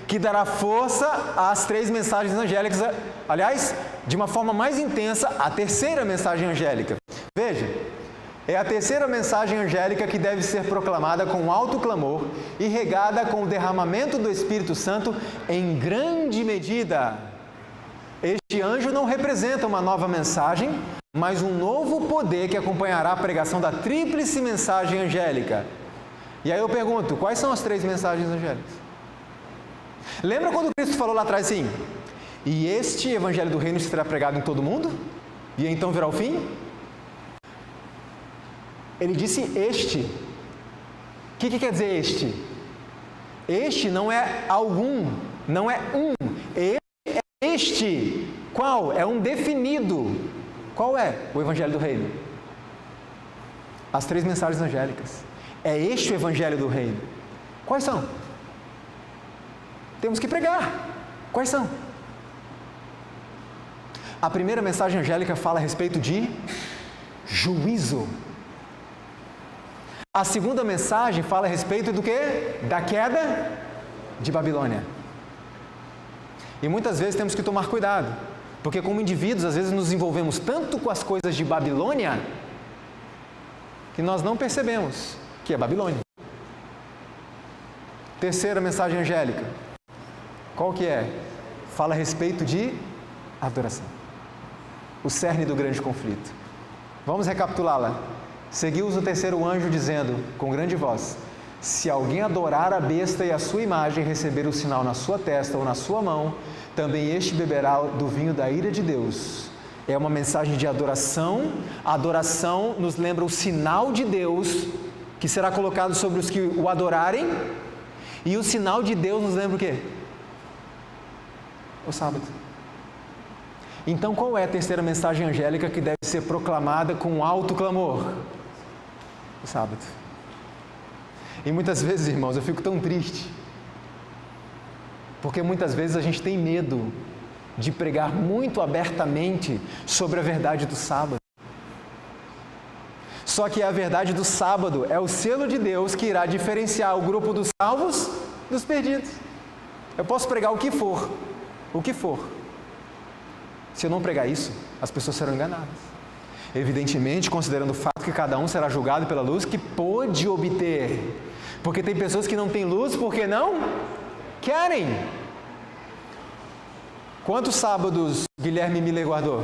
que dará força às 3 mensagens angélicas. Aliás, de uma forma mais intensa, a terceira mensagem angélica. Veja, é a terceira mensagem angélica que deve ser proclamada com alto clamor e regada com o derramamento do Espírito Santo em grande medida. Este anjo não representa uma nova mensagem, mas um novo poder que acompanhará a pregação da tríplice mensagem angélica. E aí eu pergunto, quais são as 3 mensagens angélicas? Lembra quando Cristo falou lá atrás assim: e este evangelho do reino será pregado em todo o mundo? E então virá o fim? Ele disse este. O que quer dizer este? Este não é algum, não é um. Este. Qual? É um definido. Qual é o evangelho do reino? As 3 mensagens angélicas. É este o evangelho do reino. Quais são? Temos que pregar. Quais são? A primeira mensagem angélica fala a respeito de juízo. A segunda mensagem fala a respeito do quê? Da queda de Babilônia. E muitas vezes temos que tomar cuidado, Porque como indivíduos, às vezes nos envolvemos tanto com as coisas de Babilônia, que nós não percebemos que é Babilônia. Terceira mensagem angélica. Qual que é? Fala a respeito de adoração. O cerne do grande conflito. Vamos recapitulá-la. Seguiu-os o terceiro anjo dizendo, com grande voz: se alguém adorar a besta e a sua imagem, receber o sinal na sua testa ou na sua mão, também este beberá do vinho da ira de Deus. É uma mensagem de adoração. A adoração nos lembra o sinal de Deus, que será colocado sobre os que o adorarem. E o sinal de Deus nos lembra o quê? O sábado. Então, qual é a terceira mensagem angélica que deve ser proclamada com alto clamor? O sábado. E muitas vezes, irmãos, eu fico tão triste, porque muitas vezes a gente tem medo de pregar muito abertamente sobre a verdade do sábado. Só que a verdade do sábado é o selo de Deus que irá diferenciar o grupo dos salvos dos perdidos. Eu posso pregar o que for. Se eu não pregar isso, as pessoas serão enganadas. Evidentemente, considerando o fato que cada um será julgado pela luz que pôde obter. Porque tem pessoas que não têm luz porque não querem. Quantos sábados Guilherme Miller guardou?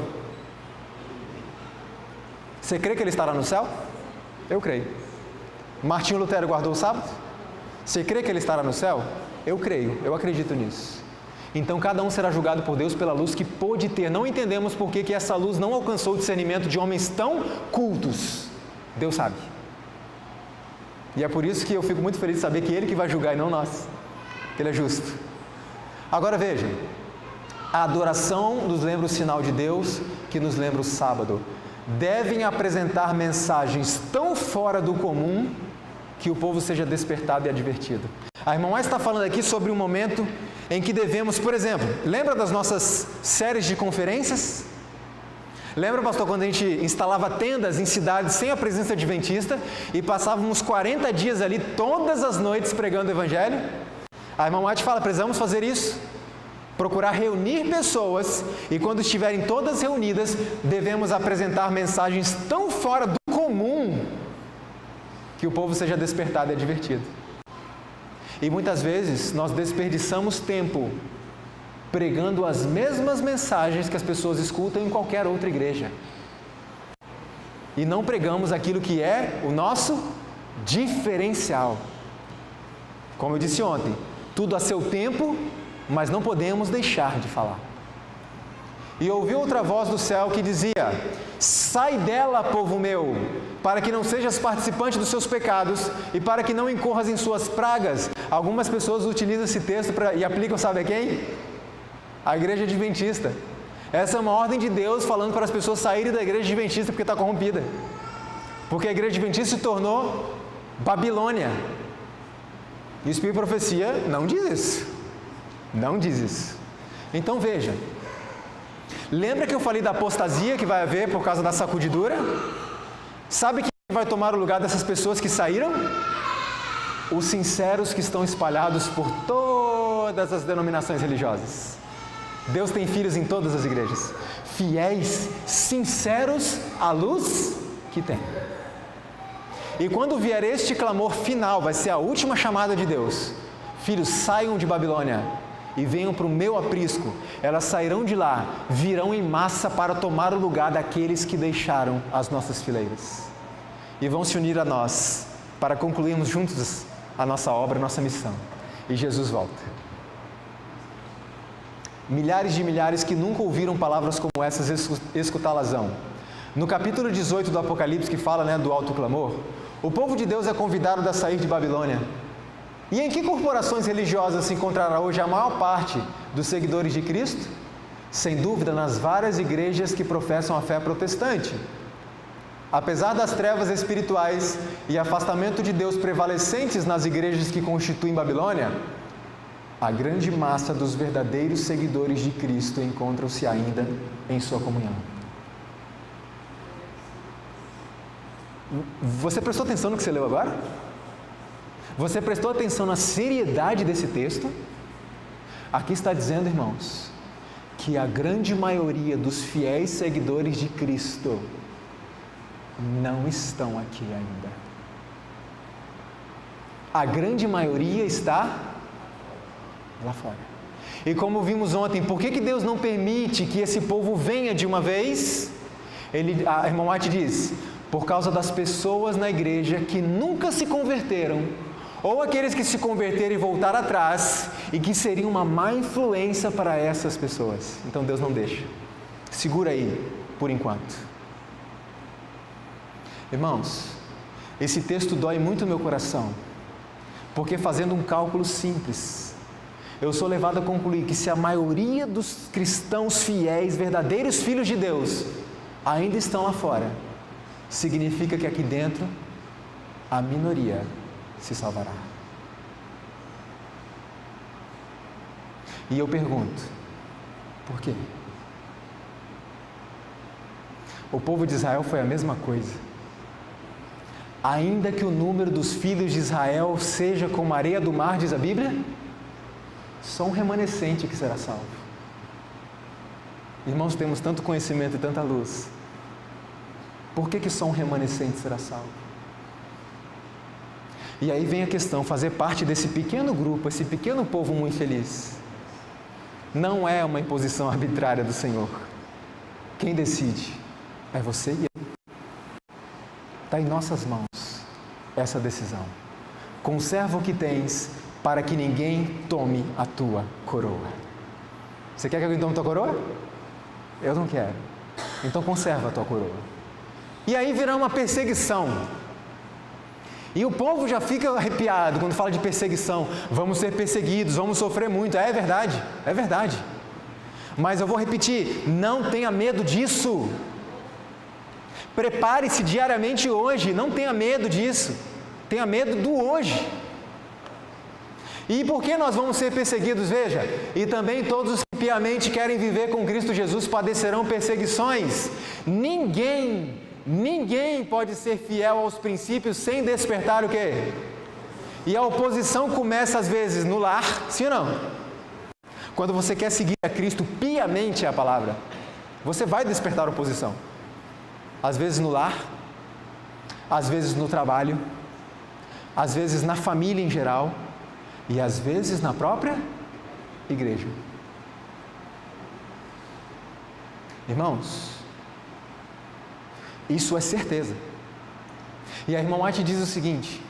Você crê que ele estará no céu? Eu creio. Martinho Lutero guardou o sábado? Você crê que ele estará no céu? Eu creio, eu acredito nisso. Então cada um será julgado por Deus pela luz que pôde ter. Não entendemos por que essa luz não alcançou o discernimento de homens tão cultos. Deus sabe. E é por isso que eu fico muito feliz de saber que Ele que vai julgar e não nós. Ele é justo. Agora vejam, a adoração nos lembra o sinal de Deus, que nos lembra o sábado. Devem apresentar mensagens tão fora do comum que o povo seja despertado e advertido. A irmã White está falando aqui sobre um momento em que devemos, por exemplo, lembra das nossas séries de conferências? Lembra, pastor, quando a gente instalava tendas em cidades sem a presença adventista e passávamos 40 dias ali todas as noites pregando o Evangelho? A irmã White fala, precisamos fazer isso. Procurar reunir pessoas e quando estiverem todas reunidas, devemos apresentar mensagens tão fora do comum que o povo seja despertado e advertido. E muitas vezes nós desperdiçamos tempo pregando as mesmas mensagens que as pessoas escutam em qualquer outra igreja. E não pregamos aquilo que é o nosso diferencial. Como eu disse ontem, tudo a seu tempo, mas não podemos deixar de falar. E ouvi outra voz do céu que dizia: sai dela, povo meu, para que não sejas participante dos seus pecados e para que não incorras em suas pragas. Algumas pessoas utilizam esse texto e aplicam, sabe a quem? A igreja adventista. Essa é uma ordem de Deus falando para as pessoas saírem da igreja adventista porque está corrompida. Porque a igreja adventista se tornou Babilônia. E o Espírito de Profecia não diz isso. Não diz isso. Então veja. Lembra que eu falei da apostasia que vai haver por causa da sacudidura? Sabe quem vai tomar o lugar dessas pessoas que saíram? Os sinceros que estão espalhados por todas as denominações religiosas. Deus tem filhos em todas as igrejas. Fiéis, sinceros à luz que tem. E quando vier este clamor final, vai ser a última chamada de Deus. Filhos, saiam de Babilônia e venham para o meu aprisco. Elas sairão de lá, virão em massa para tomar o lugar daqueles que deixaram as nossas fileiras. E vão se unir a nós, para concluirmos juntos a nossa obra, a nossa missão. E Jesus volta. Milhares de milhares que nunca ouviram palavras como essas escutá-las-ão. No capítulo 18 do Apocalipse, que fala do alto clamor, o povo de Deus é convidado a sair de Babilônia. E em que corporações religiosas se encontrará hoje a maior parte dos seguidores de Cristo? Sem dúvida, nas várias igrejas que professam a fé protestante. Apesar das trevas espirituais e afastamento de Deus prevalecentes nas igrejas que constituem Babilônia, a grande massa dos verdadeiros seguidores de Cristo encontram-se ainda em sua comunhão. Você prestou atenção no que você leu agora? Você prestou atenção na seriedade desse texto? Aqui está dizendo, irmãos, que a grande maioria dos fiéis seguidores de Cristo não estão aqui ainda. A grande maioria está lá fora. E como vimos ontem, por que Deus não permite que esse povo venha de uma vez? A irmã White diz, por causa das pessoas na igreja que nunca se converteram, ou aqueles que se converteram e voltaram atrás, e que seriam uma má influência para essas pessoas. Então Deus não deixa. Segura aí, por enquanto. Irmãos, esse texto dói muito no meu coração, porque fazendo um cálculo simples, eu sou levado a concluir que se a maioria dos cristãos fiéis, verdadeiros filhos de Deus, ainda estão lá fora, significa que aqui dentro, a minoria se salvará. E eu pergunto, por quê? O povo de Israel foi a mesma coisa. Ainda que o número dos filhos de Israel seja como a areia do mar, diz a Bíblia, só um remanescente que será salvo. Irmãos, temos tanto conhecimento e tanta luz. Por que só um remanescente será salvo? E aí vem a questão, fazer parte desse pequeno grupo, esse pequeno povo muito feliz, não é uma imposição arbitrária do Senhor. Quem decide é você e eu. Está em nossas mãos essa decisão. Conserva o que tens, para que ninguém tome a tua coroa. Você quer que alguém tome a tua coroa? Eu não quero. Então conserva a tua coroa. E aí virá uma perseguição. E o povo já fica arrepiado quando fala de perseguição. Vamos ser perseguidos, vamos sofrer muito. É verdade, é verdade. Mas eu vou repetir, não tenha medo disso. Prepare-se diariamente hoje, não tenha medo disso. Tenha medo do hoje. E por que nós vamos ser perseguidos? Veja, e também todos os que piamente querem viver com Cristo Jesus padecerão perseguições. Ninguém pode ser fiel aos princípios sem despertar o quê? E a oposição começa às vezes no lar, sim ou não? Quando você quer seguir a Cristo piamente é a palavra, você vai despertar oposição. Às vezes no lar, às vezes no trabalho, às vezes na família em geral, e às vezes na própria igreja. Irmãos, isso é certeza. E a irmã White diz o seguinte,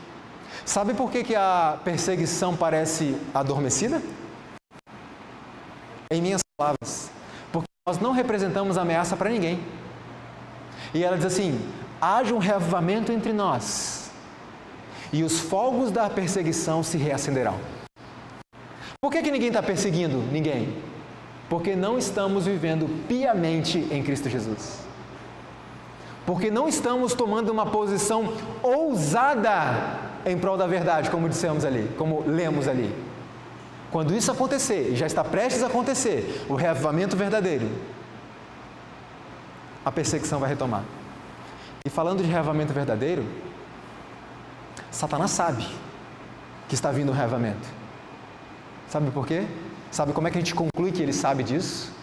sabe por que a perseguição parece adormecida? Em minhas palavras, porque nós não representamos ameaça para ninguém. E ela diz assim, haja um reavivamento entre nós, e os fogos da perseguição se reacenderão. Por que ninguém está perseguindo ninguém? Porque não estamos vivendo piamente em Cristo Jesus. Porque não estamos tomando uma posição ousada em prol da verdade, como dissemos ali, como lemos ali. Quando isso acontecer, e já está prestes a acontecer, o reavivamento verdadeiro, a perseguição vai retomar. E falando de reavivamento verdadeiro, Satanás sabe que está vindo o reavivamento. Sabe por quê? Sabe como é que a gente conclui que ele sabe disso?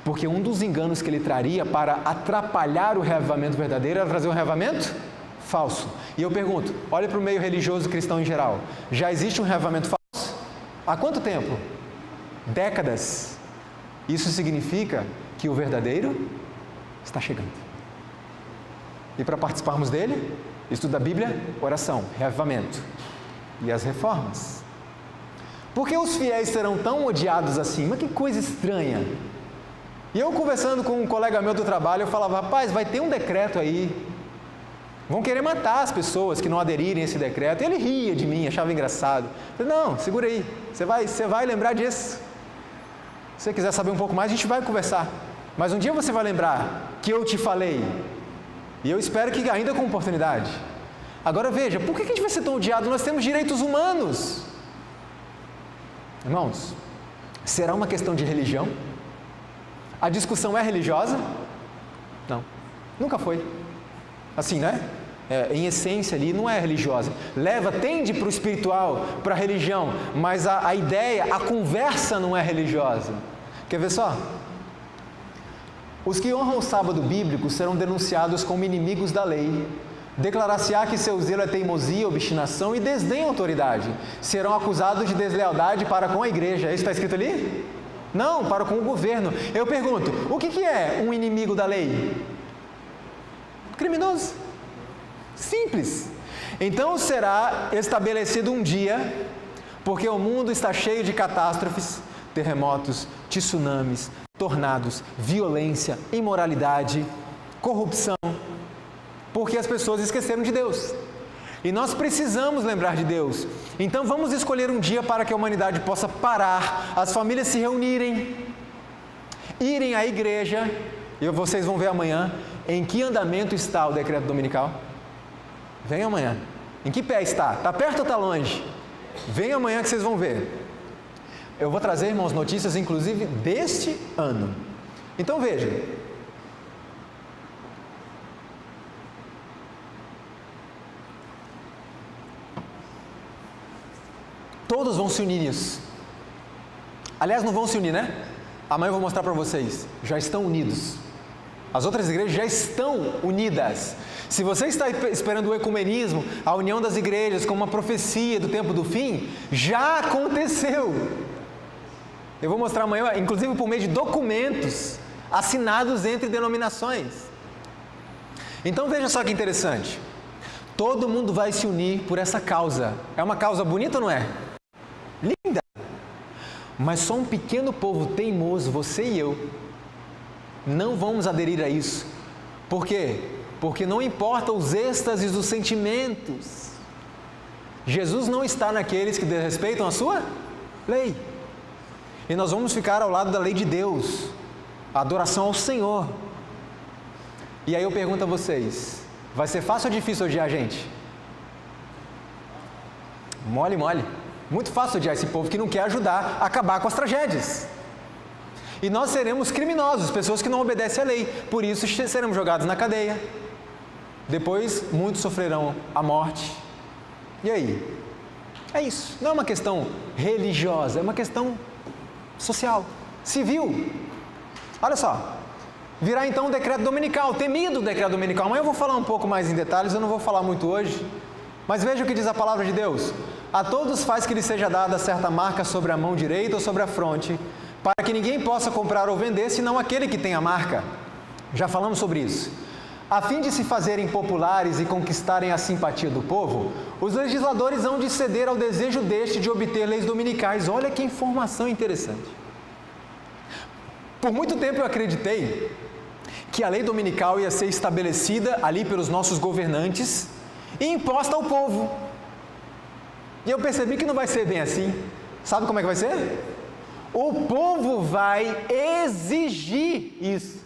Porque um dos enganos que ele traria para atrapalhar o reavivamento verdadeiro era trazer um reavivamento falso. E eu pergunto, olha para o meio religioso cristão em geral, já existe um reavivamento falso? Há quanto tempo? Décadas. Isso significa que o verdadeiro está chegando. E para participarmos dele, estudo da Bíblia, oração, reavivamento e as reformas. Por que os fiéis serão tão odiados assim? Mas que coisa estranha. E eu conversando com um colega meu do trabalho, eu falava, rapaz, vai ter um decreto aí, vão querer matar as pessoas que não aderirem a esse decreto. E ele ria de mim, achava engraçado. Eu falei, não, segura aí, você vai lembrar disso. Se você quiser saber um pouco mais, a gente vai conversar. Mas um dia você vai lembrar que eu te falei. E eu espero que ainda com oportunidade. Agora veja, por que a gente vai ser tão odiado? Nós temos direitos humanos. Irmãos, será uma questão de religião? A discussão é religiosa? Não, nunca foi. Assim, né? Em essência ali, não é religiosa. Tende para o espiritual, para a religião, mas a ideia, a conversa não é religiosa. Quer ver só? Os que honram o sábado bíblico serão denunciados como inimigos da lei. Declarar-se-á que seu zelo é teimosia, obstinação e desdém à autoridade. Serão acusados de deslealdade para com a igreja. Isso está escrito ali? Não, para com o governo. Eu pergunto, o que é um inimigo da lei? Criminoso. Simples. Então será estabelecido um dia, porque o mundo está cheio de catástrofes, terremotos, tsunamis, tornados, violência, imoralidade, corrupção, porque as pessoas esqueceram de Deus. E nós precisamos lembrar de Deus. Então vamos escolher um dia para que a humanidade possa parar, as famílias se reunirem, irem à igreja, e vocês vão ver amanhã em que andamento está o decreto dominical. Vem amanhã. Em que pé está? Está perto ou está longe? Vem amanhã que vocês vão ver. Eu vou trazer, irmãos, notícias inclusive deste ano. Então veja. Todos vão se unir nisso. Aliás, não vão se unir, né? Amanhã eu vou mostrar para vocês. Já estão unidos. As outras igrejas já estão unidas. Se você está esperando o ecumenismo, a união das igrejas como uma profecia do tempo do fim, já aconteceu. Eu vou mostrar amanhã, inclusive por meio de documentos assinados entre denominações. Então veja só que interessante. Todo mundo vai se unir por essa causa. É uma causa bonita ou não é? Linda! Mas só um pequeno povo teimoso, você e eu, não vamos aderir a isso. Por quê? Porque não importa os êxtases dos sentimentos. Jesus não está naqueles que desrespeitam a sua lei. E nós vamos ficar ao lado da lei de Deus, a adoração ao Senhor. E aí eu pergunto a vocês, vai ser fácil ou difícil odiar a gente? Mole, mole. Muito fácil odiar esse povo que não quer ajudar a acabar com as tragédias. E nós seremos criminosos, pessoas que não obedecem à lei. Por isso seremos jogados na cadeia. Depois muitos sofrerão a morte. E aí? É isso. Não é uma questão religiosa, é uma questão social, civil. Olha só. Virá então o decreto dominical, temido o decreto dominical. Amanhã eu vou falar um pouco mais em detalhes, eu não vou falar muito hoje. Mas veja o que diz a palavra de Deus. A todos faz que lhe seja dada certa marca sobre a mão direita ou sobre a fronte, para que ninguém possa comprar ou vender, senão aquele que tem a marca. Já falamos sobre isso. A fim de se fazerem populares e conquistarem a simpatia do povo, os legisladores hão de ceder ao desejo deste de obter leis dominicais. Olha que informação interessante. Por muito tempo eu acreditei que a lei dominical ia ser estabelecida ali pelos nossos governantes e imposta ao povo. E eu percebi que não vai ser bem assim. Sabe como é que vai ser? O povo vai exigir isso.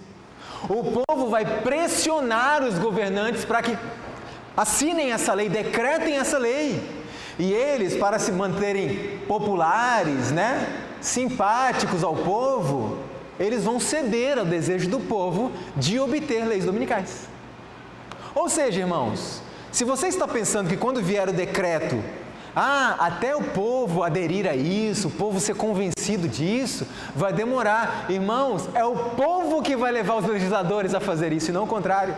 O povo vai pressionar os governantes para que assinem essa lei, decretem essa lei. E eles, para se manterem populares, simpáticos ao povo, eles vão ceder ao desejo do povo de obter leis dominicais. Ou seja, irmãos, se você está pensando que quando vier o decreto, até o povo aderir a isso, o povo ser convencido disso, vai demorar. Irmãos, é o povo que vai levar os legisladores a fazer isso, e não o contrário.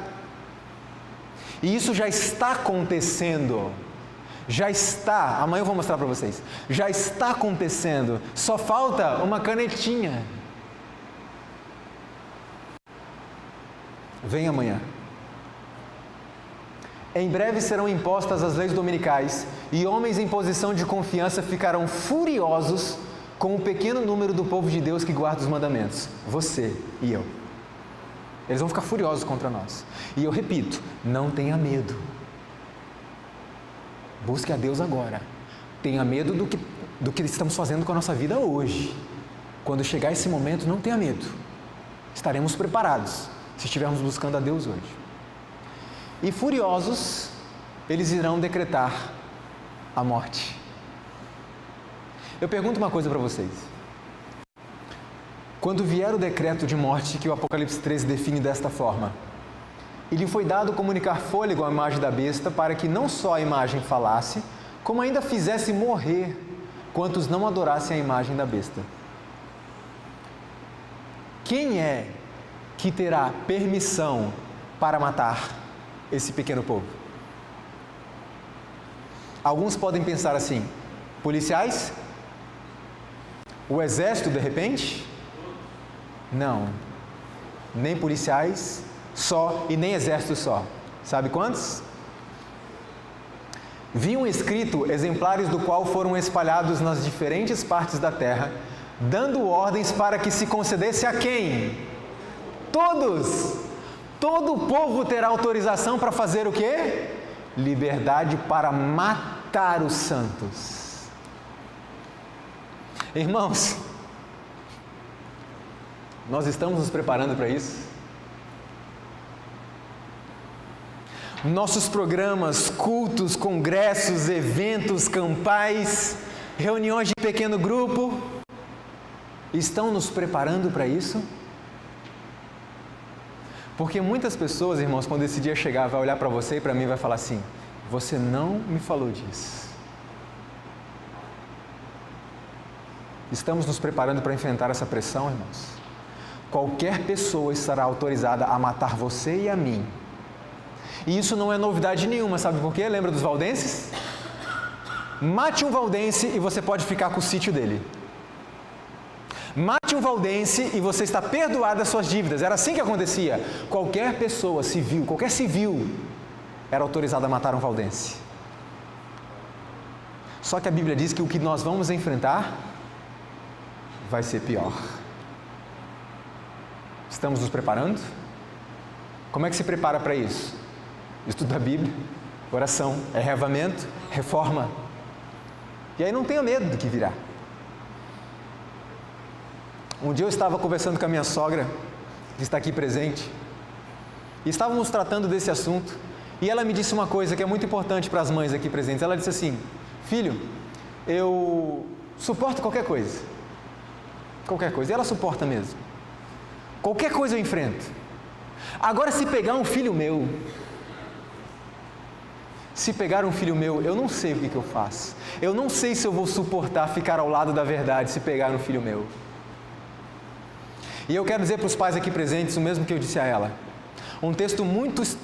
E isso já está acontecendo. Já está, amanhã eu vou mostrar para vocês. Já está acontecendo, só falta uma canetinha. Vem amanhã. Em breve serão impostas as leis dominicais e homens em posição de confiança ficarão furiosos com o pequeno número do povo de Deus que guarda os mandamentos. Você e eu. Eles vão ficar furiosos contra nós. E eu repito, não tenha medo. Busque a Deus agora. Tenha medo do que estamos fazendo com a nossa vida hoje. Quando chegar esse momento, não tenha medo. Estaremos preparados se estivermos buscando a Deus hoje. E furiosos, eles irão decretar a morte. Eu pergunto uma coisa para vocês. Quando vier o decreto de morte que o Apocalipse 13 define desta forma, e lhe foi dado comunicar fôlego à imagem da besta para que não só a imagem falasse, como ainda fizesse morrer quantos não adorassem a imagem da besta. Quem é que terá permissão para matar esse pequeno povo? Alguns podem pensar assim: policiais? O exército de repente? Não, nem policiais só e nem exército só. Sabe quantos? Viam escrito exemplares do qual foram espalhados nas diferentes partes da terra, dando ordens para que se concedesse a quem? Todos! Todo o povo terá autorização para fazer o quê? Liberdade para matar os santos. Irmãos, nós estamos nos preparando para isso? Nossos programas, cultos, congressos, eventos, campais, reuniões de pequeno grupo, estão nos preparando para isso? Porque muitas pessoas, irmãos, quando esse dia chegar, vai olhar para você e para mim e vai falar assim: você não me falou disso. Estamos nos preparando para enfrentar essa pressão, irmãos? Qualquer pessoa estará autorizada a matar você e a mim. E isso não é novidade nenhuma, sabe por quê? Lembra dos valdenses? Mate um valdense e você pode ficar com o sítio dele. Mate um valdense e você está perdoado das suas dívidas. Era assim que acontecia. Qualquer pessoa civil, qualquer civil, era autorizado a matar um valdense. Só que a Bíblia diz que o que nós vamos enfrentar vai ser pior. Estamos nos preparando? Como é que se prepara para isso? Estudo da Bíblia, oração, arrevamento, reforma. E aí não tenha medo do que virá. Um dia eu estava conversando com a minha sogra, que está aqui presente, e estávamos tratando desse assunto, e ela me disse uma coisa que é muito importante para as mães aqui presentes. Ela disse assim: filho, eu suporto qualquer coisa. Qualquer coisa. E ela suporta mesmo. Qualquer coisa eu enfrento. Agora, se pegar um filho meu, eu não sei o que eu faço. Eu não sei se eu vou suportar ficar ao lado da verdade se pegar um filho meu. E eu quero dizer para os pais aqui presentes o mesmo que eu disse a ela. Um texto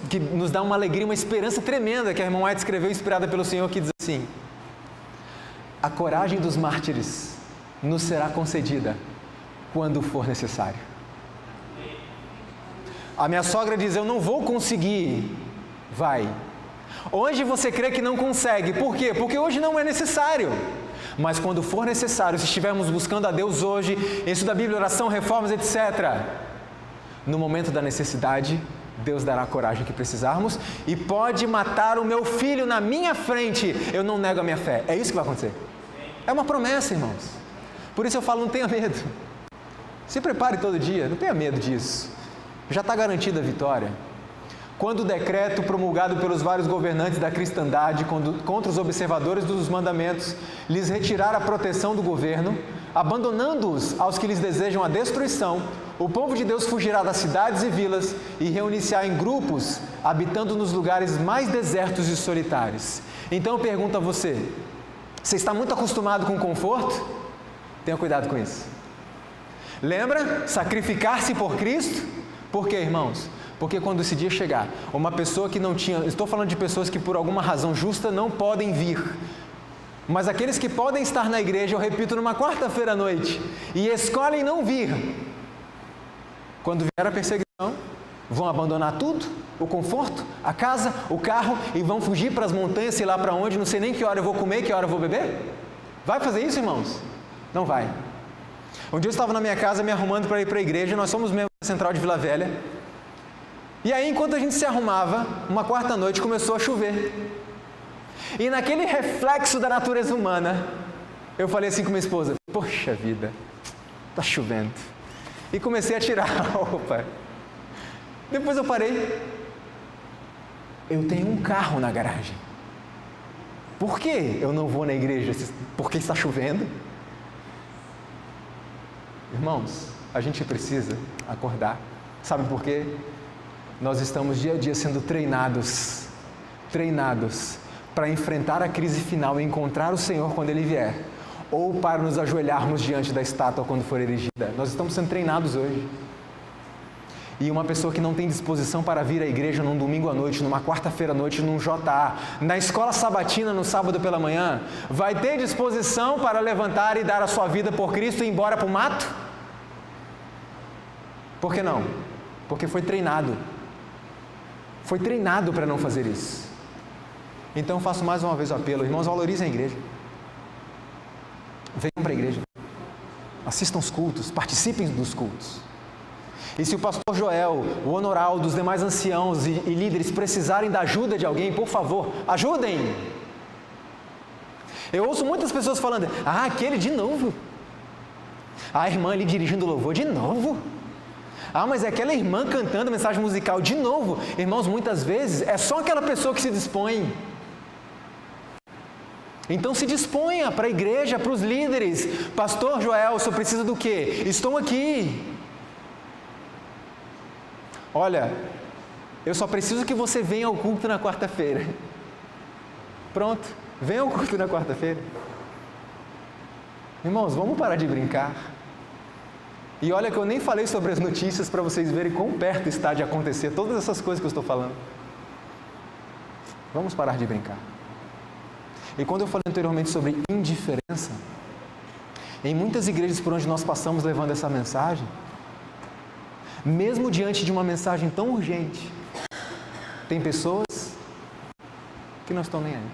que nos dá uma alegria, uma esperança tremenda que a irmã White escreveu, inspirada pelo Senhor, que diz assim: a coragem dos mártires nos será concedida quando for necessário. A minha sogra diz: eu não vou conseguir. Vai. Hoje você crê que não consegue. Por quê? Porque hoje não é necessário. Mas quando for necessário, se estivermos buscando a Deus hoje, estudo da Bíblia, oração, reformas, etc., no momento da necessidade, Deus dará a coragem que precisarmos e pode matar o meu filho na minha frente. Eu não nego a minha fé. É isso que vai acontecer. É uma promessa, irmãos. Por isso eu falo, não tenha medo. Se prepare todo dia, não tenha medo disso. Já está garantida a vitória. Quando o decreto promulgado pelos vários governantes da cristandade contra os observadores dos mandamentos lhes retirar a proteção do governo, abandonando-os aos que lhes desejam a destruição, o povo de Deus fugirá das cidades e vilas e reunir-se-á em grupos, habitando nos lugares mais desertos e solitários. Então eu pergunto a você: você está muito acostumado com conforto? Tenha cuidado com isso. Lembra? Sacrificar-se por Cristo? Por quê, irmãos? Porque quando esse dia chegar, uma pessoa que não tinha... Estou falando de pessoas que por alguma razão justa não podem vir. Mas aqueles que podem estar na igreja, eu repito, numa quarta-feira à noite, e escolhem não vir, quando vier a perseguição, vão abandonar tudo, o conforto, a casa, o carro, e vão fugir para as montanhas, sei lá para onde, não sei nem que hora eu vou comer, que hora eu vou beber? Vai fazer isso, irmãos? Não vai. Um dia eu estava na minha casa me arrumando para ir para a igreja, nós somos membros da Central de Vila Velha. E aí, enquanto a gente se arrumava, uma quarta-noite começou a chover. E naquele reflexo da natureza humana, eu falei assim com minha esposa: poxa vida, está chovendo. E comecei a tirar a roupa. Depois eu parei. Eu tenho um carro na garagem. Por que eu não vou na igreja? Porque está chovendo? Irmãos, a gente precisa acordar. Sabe por quê? Nós estamos dia a dia sendo treinados para enfrentar a crise final e encontrar o Senhor quando Ele vier, ou para nos ajoelharmos diante da estátua quando for erigida. Nós estamos sendo treinados hoje. E uma pessoa que não tem disposição para vir à igreja num domingo à noite, numa quarta-feira à noite, num JA, na escola sabatina no sábado pela manhã, vai ter disposição para levantar e dar a sua vida por Cristo e ir embora para o mato? Por que não? Porque foi treinado. Foi treinado para não fazer isso. Então faço mais uma vez o apelo, irmãos, valorizem a igreja. Venham para a igreja. Assistam os cultos, participem dos cultos. E se o pastor Joel, o Honoraldo, os demais anciãos e líderes precisarem da ajuda de alguém, por favor, ajudem. Eu ouço muitas pessoas falando, aquele de novo. A irmã ali dirigindo o louvor de novo. Mas é aquela irmã cantando mensagem musical de novo. Irmãos, muitas vezes é só aquela pessoa que se dispõe. Então se disponha para a igreja, para os líderes. Pastor Joel, o senhor precisa do quê? Estou aqui. Olha, eu só preciso que você venha ao culto na quarta-feira. Pronto, venha ao culto na quarta-feira. Irmãos, vamos parar de brincar. E olha que eu nem falei sobre as notícias para vocês verem quão perto está de acontecer todas essas coisas que eu estou falando. Vamos parar de brincar. E quando eu falei anteriormente sobre indiferença, em muitas igrejas por onde nós passamos levando essa mensagem, mesmo diante de uma mensagem tão urgente, tem pessoas que não estão nem aí.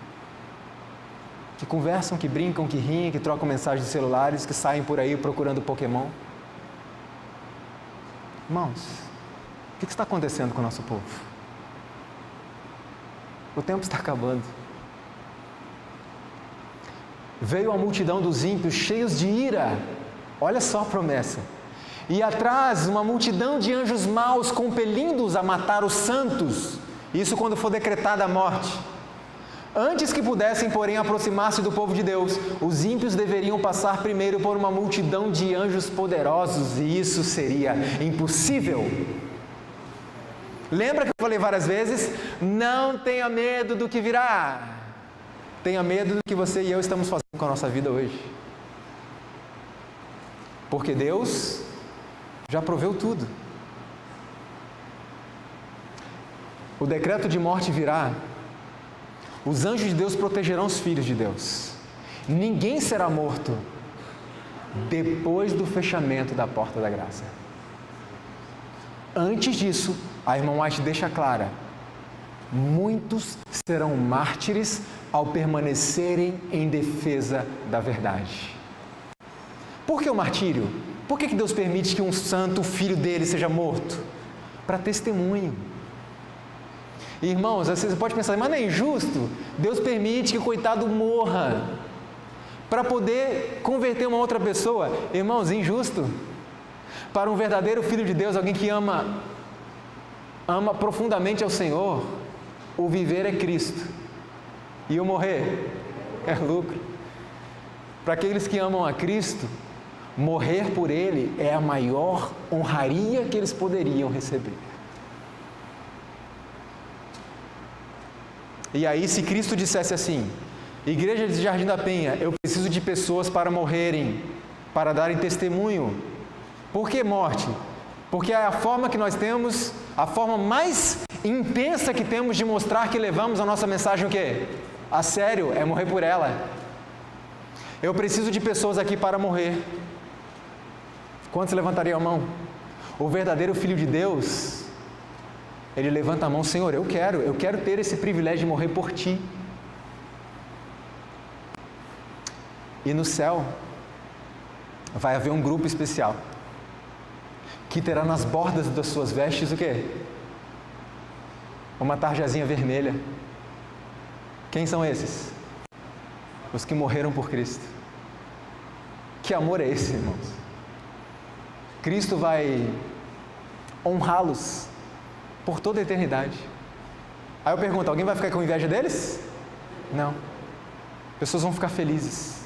Que conversam, que brincam, que riem, que trocam mensagens de celulares, que saem por aí procurando Pokémon. Irmãos, o que está acontecendo com o nosso povo? O tempo está acabando. Veio a multidão dos ímpios cheios de ira. Olha só a promessa. E atrás uma multidão de anjos maus compelindo-os a matar os santos. Isso quando for decretada a morte. Antes que pudessem, porém, aproximar-se do povo de Deus, os ímpios deveriam passar primeiro por uma multidão de anjos poderosos, e isso seria impossível. Lembra que eu falei várias vezes? Não tenha medo do que virá. Tenha medo do que você e eu estamos fazendo com a nossa vida hoje. Porque Deus já proveu tudo. O decreto de morte virá. Os anjos de Deus protegerão os filhos de Deus. Ninguém será morto depois do fechamento da porta da graça. Antes disso, a irmã White deixa clara: muitos serão mártires ao permanecerem em defesa da verdade. Por que o martírio? Por que Deus permite que um santo, o filho dele, seja morto? Para testemunho. Irmãos, você pode pensar, mas não é injusto? Deus permite que o coitado morra para poder converter uma outra pessoa. Irmãos, injusto. Para um verdadeiro filho de Deus, alguém que ama profundamente ao Senhor, o viver é Cristo e o morrer é lucro. Para aqueles que amam a Cristo, morrer por Ele é a maior honraria que eles poderiam receber. E aí, se Cristo dissesse assim: Igreja de Jardim da Penha, eu preciso de pessoas para morrerem, para darem testemunho. Por que morte? Porque é a forma que nós temos, a forma mais intensa que temos de mostrar que levamos a nossa mensagem o quê? A sério, é morrer por ela. Eu preciso de pessoas aqui para morrer. Quantos levantariam a mão? O verdadeiro Filho de Deus, ele levanta a mão: Senhor, eu quero ter esse privilégio de morrer por Ti. E no céu vai haver um grupo especial que terá nas bordas das suas vestes o quê? Uma tarjazinha vermelha. Quem são esses? Os que morreram por Cristo. Que amor é esse, irmãos? Cristo vai honrá-los por toda a eternidade. Aí eu pergunto: alguém vai ficar com inveja deles? Não. Pessoas vão ficar felizes.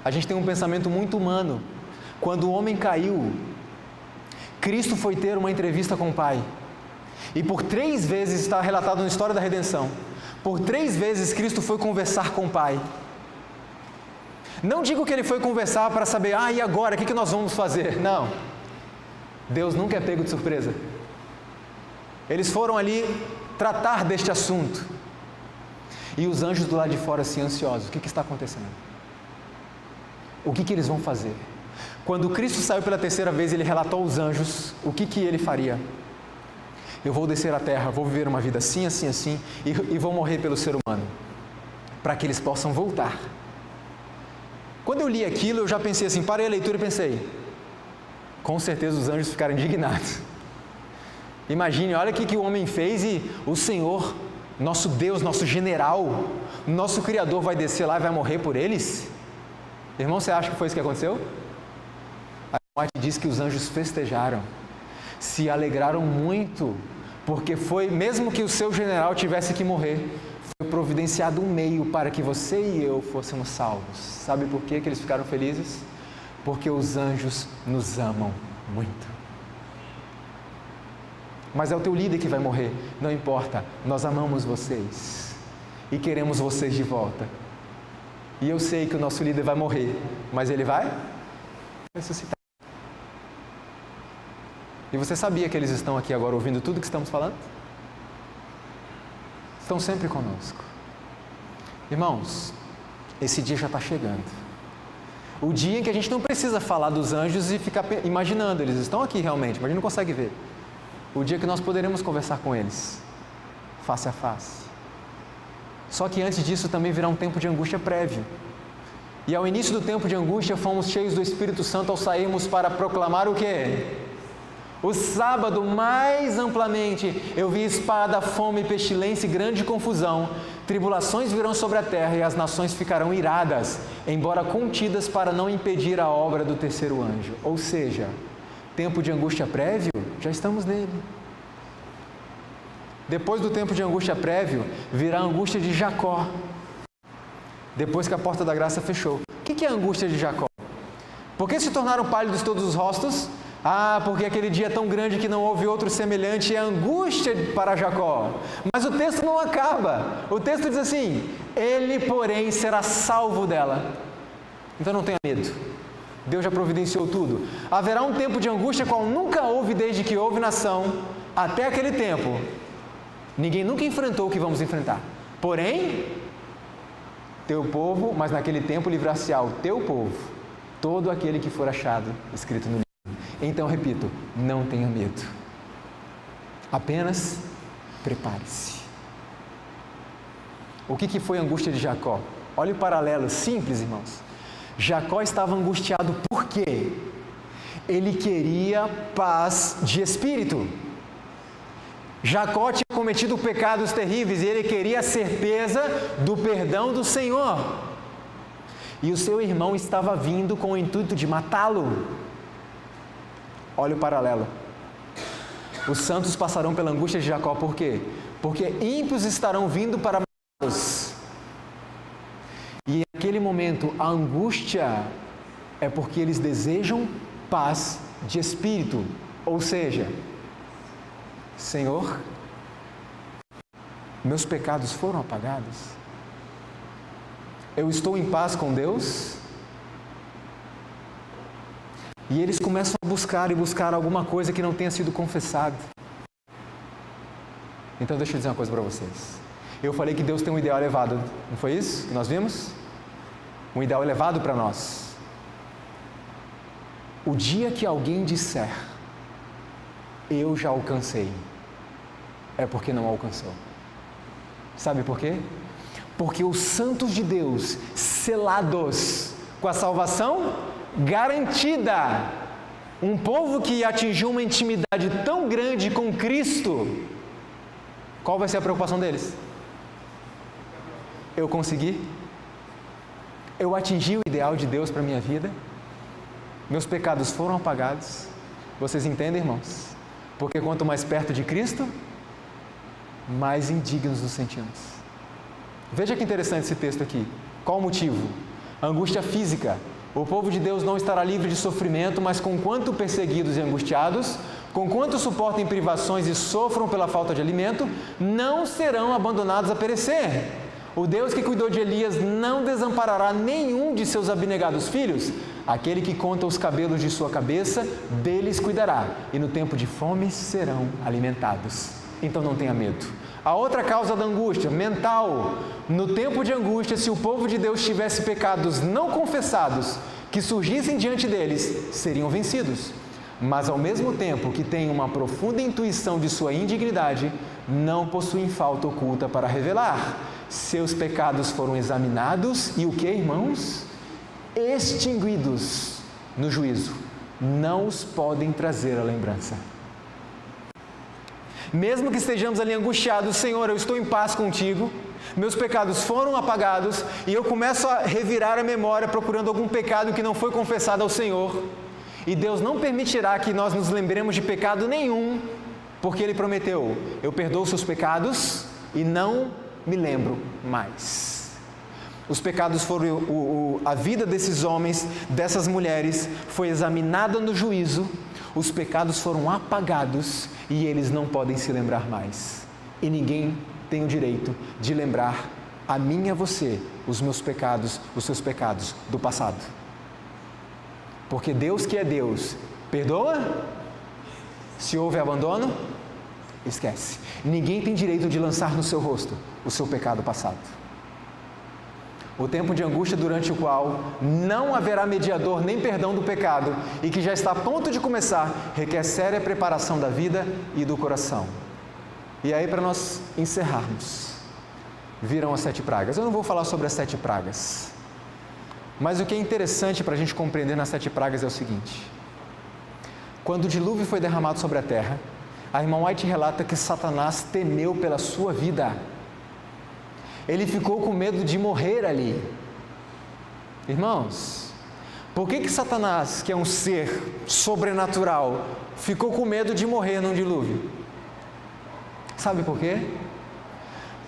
A gente tem um pensamento muito humano. Quando o homem caiu, Cristo foi ter uma entrevista com o Pai. E por 3 vezes, está relatado na história da redenção, por 3 vezes Cristo foi conversar com o Pai. Não digo que Ele foi conversar para saber: e agora, o que nós vamos fazer? Não. Deus nunca é pego de surpresa. Eles foram ali tratar deste assunto. E os anjos do lado de fora assim, ansiosos. O que está acontecendo? O que eles vão fazer? Quando Cristo saiu pela terceira vez, Ele relatou aos anjos o que Ele faria. Eu vou descer à terra, vou viver uma vida assim, assim, assim, e vou morrer pelo ser humano, para que eles possam voltar. Quando eu li aquilo, eu já pensei assim, parei a leitura e pensei, com certeza os anjos ficaram indignados. Imagine, olha o que o homem fez e o Senhor, nosso Deus, nosso general, nosso Criador vai descer lá e vai morrer por eles? Irmão, você acha que foi isso que aconteceu? A morte diz que os anjos festejaram, se alegraram muito, porque foi, mesmo que o seu general tivesse que morrer, foi providenciado um meio para que você e eu fôssemos salvos. Sabe por que eles ficaram felizes? Porque os anjos nos amam muito. Mas é o teu líder que vai morrer, não importa, nós amamos vocês e queremos vocês de volta. E eu sei que o nosso líder vai morrer, mas ele vai ressuscitar. E você sabia que eles estão aqui agora ouvindo tudo que estamos falando? Estão sempre conosco. Irmãos, esse dia já está chegando. O dia em que a gente não precisa falar dos anjos e ficar imaginando, eles estão aqui realmente, mas a gente não consegue ver. O dia que nós poderemos conversar com eles, face a face. Só que antes disso também virá um tempo de angústia prévio. E ao início do tempo de angústia, fomos cheios do Espírito Santo ao sairmos para proclamar o quê? O sábado, mais amplamente, eu vi espada, fome, pestilência e grande confusão. Tribulações virão sobre a terra e as nações ficarão iradas, embora contidas para não impedir a obra do terceiro anjo. Ou seja, tempo de angústia prévio, já estamos nele. Depois do tempo de angústia prévio, virá a angústia de Jacó. Depois que a porta da graça fechou. O que é a angústia de Jacó? Por que se tornaram pálidos todos os rostos? Porque aquele dia é tão grande que não houve outro semelhante, é angústia para Jacó. Mas o texto não acaba. O texto diz assim, ele, porém, será salvo dela. Então não tenha medo. Deus já providenciou tudo. Haverá um tempo de angústia qual nunca houve desde que houve nação. Até aquele tempo, ninguém nunca enfrentou o que vamos enfrentar. Porém, teu povo, mas naquele tempo livrar-se-á o teu povo, todo aquele que for achado, escrito no livro. Então, repito, não tenha medo. Apenas prepare-se. O que foi a angústia de Jacó? Olha o paralelo, simples, irmãos. Jacó estava angustiado por quê? Ele queria paz de espírito. Jacó tinha cometido pecados terríveis e ele queria a certeza do perdão do Senhor. E o seu irmão estava vindo com o intuito de matá-lo. Olha o paralelo. Os santos passarão pela angústia de Jacó, por quê? Porque ímpios estarão vindo para matá-los. E naquele momento, a angústia é porque eles desejam paz de espírito. Ou seja, Senhor, meus pecados foram apagados? Eu estou em paz com Deus? E eles começam a buscar alguma coisa que não tenha sido confessada. Então deixa eu dizer uma coisa para vocês. Eu falei que Deus tem um ideal elevado, não foi isso que nós vimos? Um ideal elevado para nós. O dia que alguém disser, eu já alcancei, é porque não alcançou. Sabe por quê? Porque os santos de Deus, selados com a salvação garantida, um povo que atingiu uma intimidade tão grande com Cristo, qual vai ser a preocupação deles? Eu consegui? Eu atingi o ideal de Deus para a minha vida? Meus pecados foram apagados? Vocês entendem, irmãos? Porque quanto mais perto de Cristo, mais indignos nos sentimos. Veja que interessante esse texto aqui. Qual o motivo? A angústia física. O povo de Deus não estará livre de sofrimento, mas conquanto perseguidos e angustiados, conquanto suportem privações e sofram pela falta de alimento, não serão abandonados a perecer. O Deus que cuidou de Elias não desamparará nenhum de seus abnegados filhos. Aquele que conta os cabelos de sua cabeça, deles cuidará, e no tempo de fome serão alimentados. Então não tenha medo. A outra causa da angústia, mental. No tempo de angústia, se o povo de Deus tivesse pecados não confessados, que surgissem diante deles, seriam vencidos. Mas ao mesmo tempo que têm uma profunda intuição de sua indignidade, não possuem falta oculta para revelar. Seus pecados foram examinados e o que, irmãos? Extinguidos no juízo. Não os podem trazer à lembrança. Mesmo que estejamos ali angustiados, Senhor, eu estou em paz contigo, meus pecados foram apagados, e eu começo a revirar a memória procurando algum pecado que não foi confessado ao Senhor, e Deus não permitirá que nós nos lembremos de pecado nenhum, porque Ele prometeu: eu perdoo seus pecados e não me lembro mais. Os pecados foram, a vida desses homens, dessas mulheres, foi examinada no juízo, os pecados foram apagados e eles não podem se lembrar mais. E ninguém tem o direito de lembrar a mim e a você os meus pecados, os seus pecados do passado. Porque Deus que é Deus, perdoa? Se houve abandono, esquece. Ninguém tem direito de lançar no seu rosto o seu pecado passado. O tempo de angústia durante o qual não haverá mediador nem perdão do pecado e que já está a ponto de começar, requer séria preparação da vida e do coração. E aí, para nós encerrarmos, viram as 7 pragas. Eu não vou falar sobre as 7 pragas, mas o que é interessante para a gente compreender nas 7 pragas é o seguinte: quando o dilúvio foi derramado sobre a terra, a irmã White relata que Satanás temeu pela sua vida. Ele ficou com medo de morrer ali. Irmãos, por que Satanás, que é um ser sobrenatural, ficou com medo de morrer num dilúvio? Sabe por quê?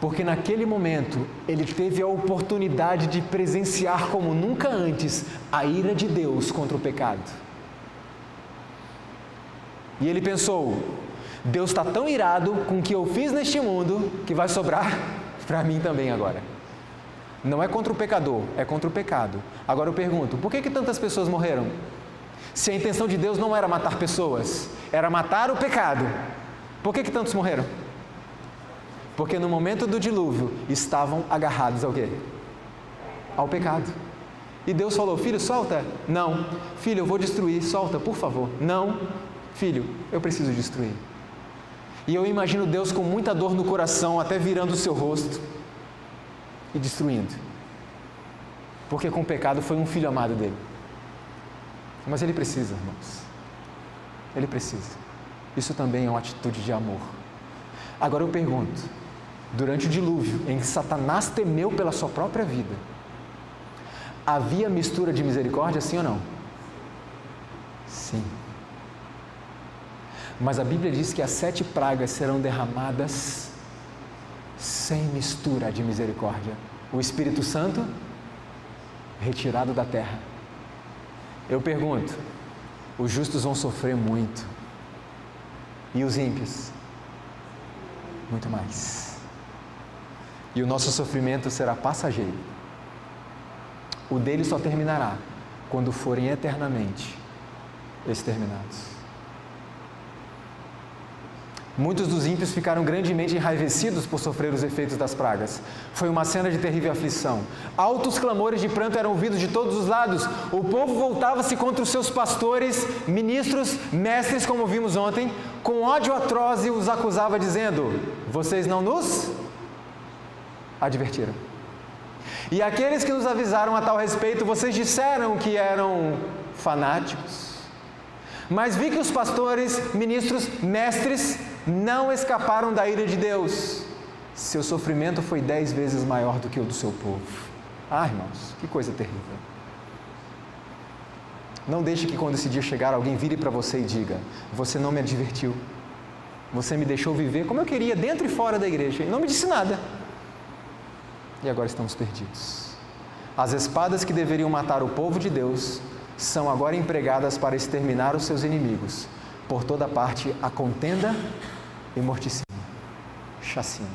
Porque naquele momento ele teve a oportunidade de presenciar como nunca antes a ira de Deus contra o pecado. E ele pensou: Deus está tão irado com o que eu fiz neste mundo que vai sobrar para mim também agora. Não é contra o pecador, é contra o pecado. Agora eu pergunto, por que tantas pessoas morreram? Se a intenção de Deus não era matar pessoas, era matar o pecado, por que tantos morreram? Porque no momento do dilúvio estavam agarrados ao quê? Ao pecado. E Deus falou: filho, solta. Não. Filho, eu vou destruir, solta, por favor. Não. Filho, eu preciso destruir. E eu imagino Deus com muita dor no coração, até virando o seu rosto e destruindo. Porque com o pecado foi um filho amado dele. Mas ele precisa, irmãos. Ele precisa. Isso também é uma atitude de amor. Agora eu pergunto, durante o dilúvio, em que Satanás temeu pela sua própria vida, havia mistura de misericórdia, sim ou não? Sim. Mas a Bíblia diz que as 7 pragas serão derramadas sem mistura de misericórdia. O Espírito Santo retirado da terra. Eu pergunto, os justos vão sofrer muito. E os ímpios? Muito mais. E o nosso sofrimento será passageiro. O dele só terminará quando forem eternamente exterminados. Muitos dos ímpios ficaram grandemente enraivecidos por sofrer os efeitos das pragas. Foi uma cena de terrível aflição. Altos clamores de pranto eram ouvidos de todos os lados. O povo voltava-se contra os seus pastores, ministros, mestres, como vimos ontem, com ódio atroz e os acusava, dizendo: vocês não nos advertiram. E aqueles que nos avisaram a tal respeito, vocês disseram que eram fanáticos. Mas vi que os pastores, ministros, mestres não escaparam da ira de Deus. Seu sofrimento foi 10 vezes maior do que o do seu povo. Ah, irmãos, que coisa terrível. Não deixe que quando esse dia chegar, alguém vire para você e diga: você não me advertiu. Você me deixou viver como eu queria, dentro e fora da igreja, e não me disse nada. E agora estamos perdidos. As espadas que deveriam matar o povo de Deus são agora empregadas para exterminar os seus inimigos. Por toda parte há contenda e morticínio, chacina.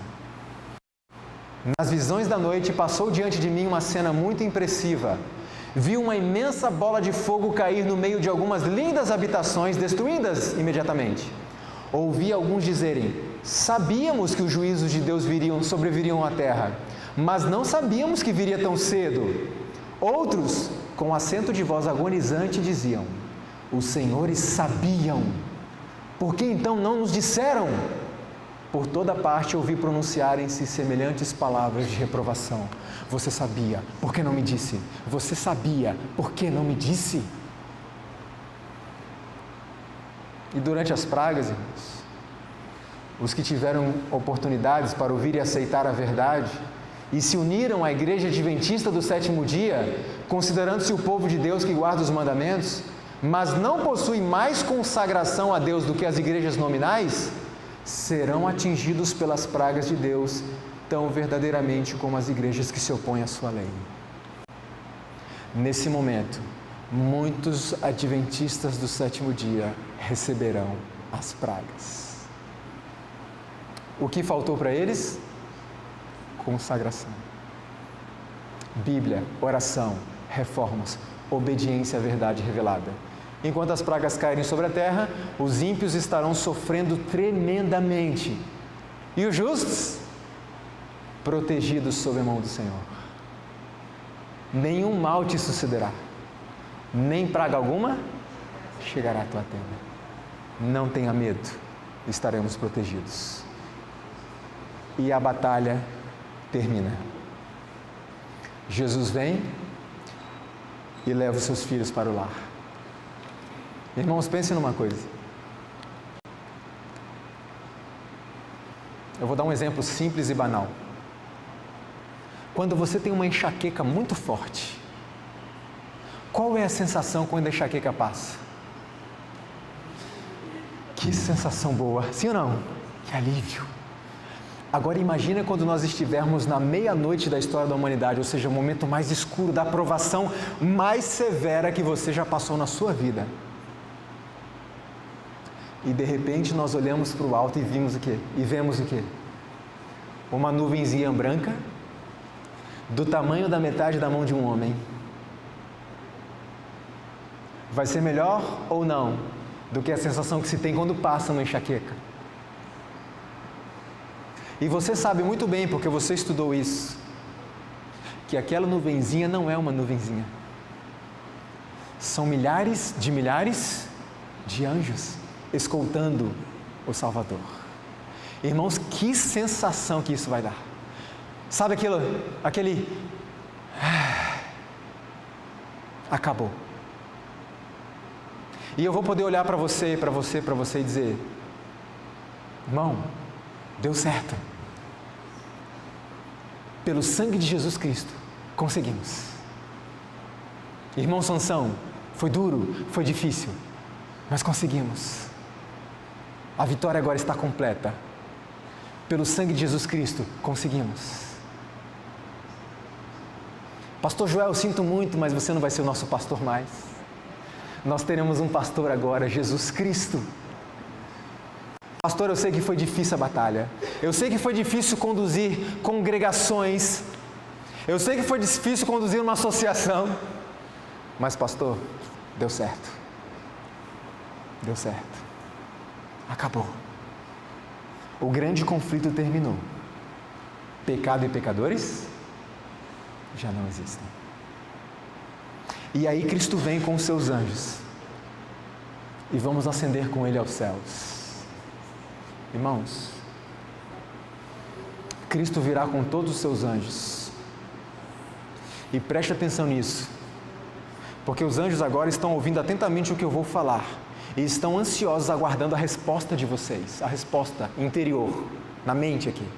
Nas visões da noite passou diante de mim uma cena muito impressiva. Vi uma imensa bola de fogo cair no meio de algumas lindas habitações, destruídas imediatamente. Ouvi alguns dizerem: sabíamos que os juízos de Deus sobreviriam à terra, mas não sabíamos que viria tão cedo. Outros, com acento de voz agonizante, diziam: os senhores sabiam, por que então não nos disseram? Por toda parte ouvi pronunciarem-se semelhantes palavras de reprovação. Você sabia, por que não me disse? Você sabia, por que não me disse? E durante as pragas, irmãos, os que tiveram oportunidades para ouvir e aceitar a verdade e se uniram à Igreja Adventista do Sétimo Dia, considerando-se o povo de Deus que guarda os mandamentos, mas não possui mais consagração a Deus do que as igrejas nominais, serão atingidos pelas pragas de Deus tão verdadeiramente como as igrejas que se opõem à sua lei. Nesse momento, muitos adventistas do sétimo dia receberão as pragas. O que faltou para eles? Consagração. Bíblia, oração, reformas, obediência à verdade revelada. Enquanto as pragas caírem sobre a terra, os ímpios estarão sofrendo tremendamente. E os justos? Protegidos sob a mão do Senhor. Nenhum mal te sucederá, nem praga alguma chegará à tua tenda. Não tenha medo, estaremos protegidos. E a batalha termina. Jesus vem e leva os seus filhos para o lar. Irmãos, pensem numa coisa. Eu vou dar um exemplo simples e banal. Quando você tem uma enxaqueca muito forte, qual é a sensação quando a enxaqueca passa? Que sensação boa, sim ou não? Que alívio. Agora imagina quando nós estivermos na meia-noite da história da humanidade, ou seja, o momento mais escuro, da provação mais severa que você já passou na sua vida. E de repente nós olhamos para o alto e vimos o quê? E vemos o quê? Uma nuvenzinha branca, do tamanho da metade da mão de um homem. Vai ser melhor ou não do que a sensação que se tem quando passa uma enxaqueca? E você sabe muito bem, porque você estudou isso, que aquela nuvenzinha não é uma nuvenzinha. São milhares de anjos escoltando o Salvador. Irmãos, que sensação que isso vai dar. Sabe aquele... Acabou. E eu vou poder olhar para você e dizer: irmão, deu certo. Pelo sangue de Jesus Cristo, conseguimos. Irmão Sansão, foi duro, foi difícil, mas conseguimos. A vitória agora está completa. Pelo sangue de Jesus Cristo, conseguimos. Pastor Joel, sinto muito, mas você não vai ser o nosso pastor mais. Nós teremos um pastor agora, Jesus Cristo. Pastor, eu sei que foi difícil a batalha. Eu sei que foi difícil conduzir congregações. Eu sei que foi difícil conduzir uma associação. Mas, pastor, deu certo. Deu certo. Acabou. O grande conflito terminou. Pecado e pecadores já não existem. E aí Cristo vem com os seus anjos. E vamos ascender com Ele aos céus. Irmãos, Cristo virá com todos os seus anjos. E preste atenção nisso, porque os anjos agora estão ouvindo atentamente o que eu vou falar e estão ansiosos aguardando a resposta de vocês, a resposta interior, na mente aqui.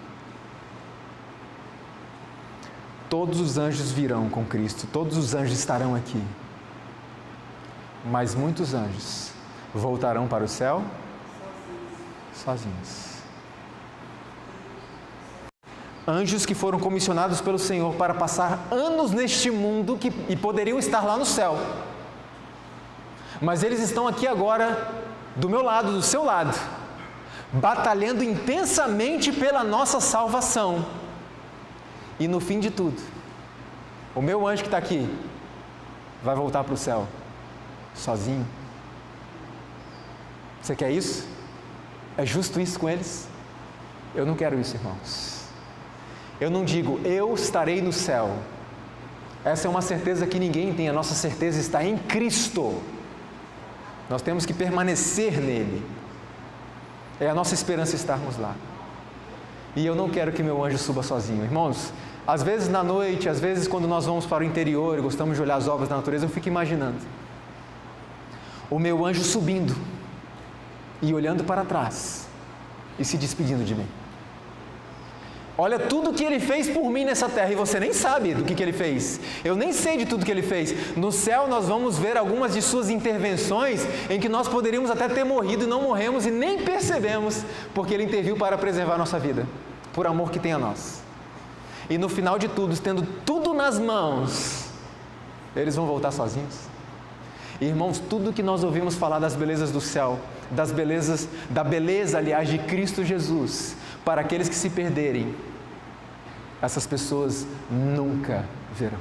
Todos os anjos virão com Cristo, todos os anjos estarão aqui, mas muitos anjos voltarão para o céu sozinhos. Anjos que foram comissionados pelo Senhor para passar anos neste mundo e poderiam estar lá no céu. Mas eles estão aqui agora, do meu lado, do seu lado, batalhando intensamente pela nossa salvação. E no fim de tudo, o meu anjo que está aqui vai voltar para o céu sozinho. Você quer isso? É justo isso com eles? Eu não quero isso, irmãos. Eu não digo, eu estarei no céu. Essa é uma certeza que ninguém tem, a nossa certeza está em Cristo. Nós temos que permanecer nele. É a nossa esperança estarmos lá. E eu não quero que meu anjo suba sozinho. Irmãos, às vezes na noite, às vezes quando nós vamos para o interior e gostamos de olhar as obras da natureza, eu fico imaginando o meu anjo subindo e olhando para trás e se despedindo de mim. Olha tudo que Ele fez por mim nessa terra, e você nem sabe do que Ele fez. Eu nem sei de tudo que Ele fez. No céu nós vamos ver algumas de suas intervenções em que nós poderíamos até ter morrido e não morremos e nem percebemos, porque Ele interviu para preservar nossa vida, por amor que tem a nós. E no final de tudo, tendo tudo nas mãos, eles vão voltar sozinhos. Irmãos, tudo que nós ouvimos falar das belezas do céu, da beleza, aliás, de Cristo Jesus, para aqueles que se perderem, essas pessoas nunca verão.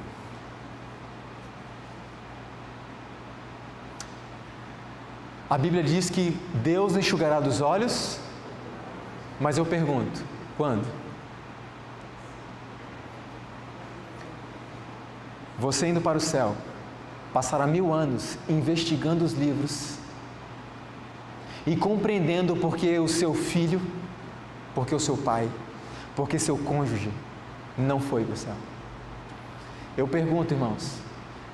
A Bíblia diz que Deus enxugará dos olhos, mas eu pergunto, quando? Você indo para o céu, passará 1000 anos investigando os livros e compreendendo porque o seu filho, porque o seu pai, porque seu cônjuge não foi para o céu. Eu pergunto, irmãos,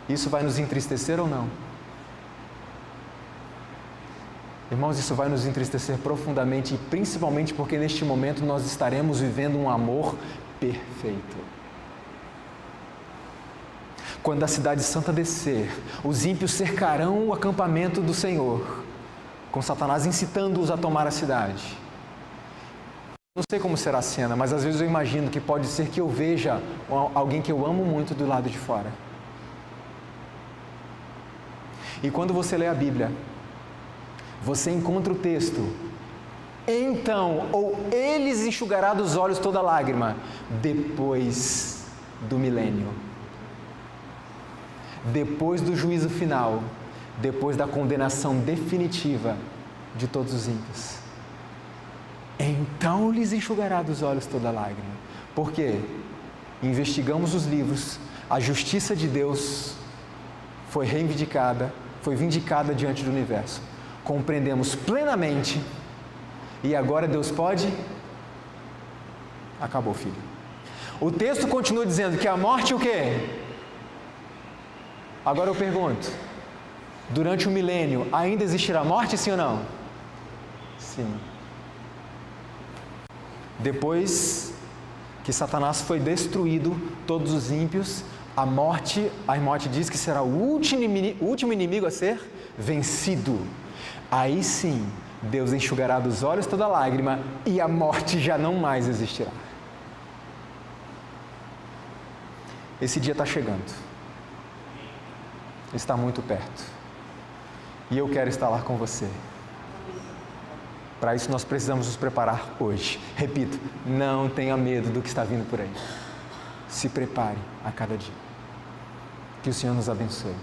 isso vai nos entristecer ou não? Irmãos, isso vai nos entristecer profundamente, e principalmente porque neste momento nós estaremos vivendo um amor perfeito. Quando a cidade santa descer, os ímpios cercarão o acampamento do Senhor, com Satanás incitando-os a tomar a cidade. Não sei como será a cena, mas às vezes eu imagino que pode ser que eu veja alguém que eu amo muito do lado de fora. E quando você lê a Bíblia, você encontra o texto, então, ou eles enxugará dos olhos toda lágrima, depois do milênio. Depois do juízo final, depois da condenação definitiva de todos os ímpios. Então lhes enxugará dos olhos toda lágrima. Por quê? Investigamos os livros, a justiça de Deus foi reivindicada, foi vindicada diante do universo. Compreendemos plenamente e agora Deus pode? Acabou, filho. O texto continua dizendo que a morte o quê? Agora eu pergunto, durante o milênio ainda existirá morte, sim ou não? Sim. Depois que Satanás foi destruído, todos os ímpios, a morte diz que será o último inimigo a ser vencido. Aí sim, Deus enxugará dos olhos toda lágrima e a morte já não mais existirá. Esse dia está chegando. Está muito perto. E eu quero estar lá com você. Para isso nós precisamos nos preparar hoje. Repito, não tenha medo do que está vindo por aí. Se prepare a cada dia. Que o Senhor nos abençoe.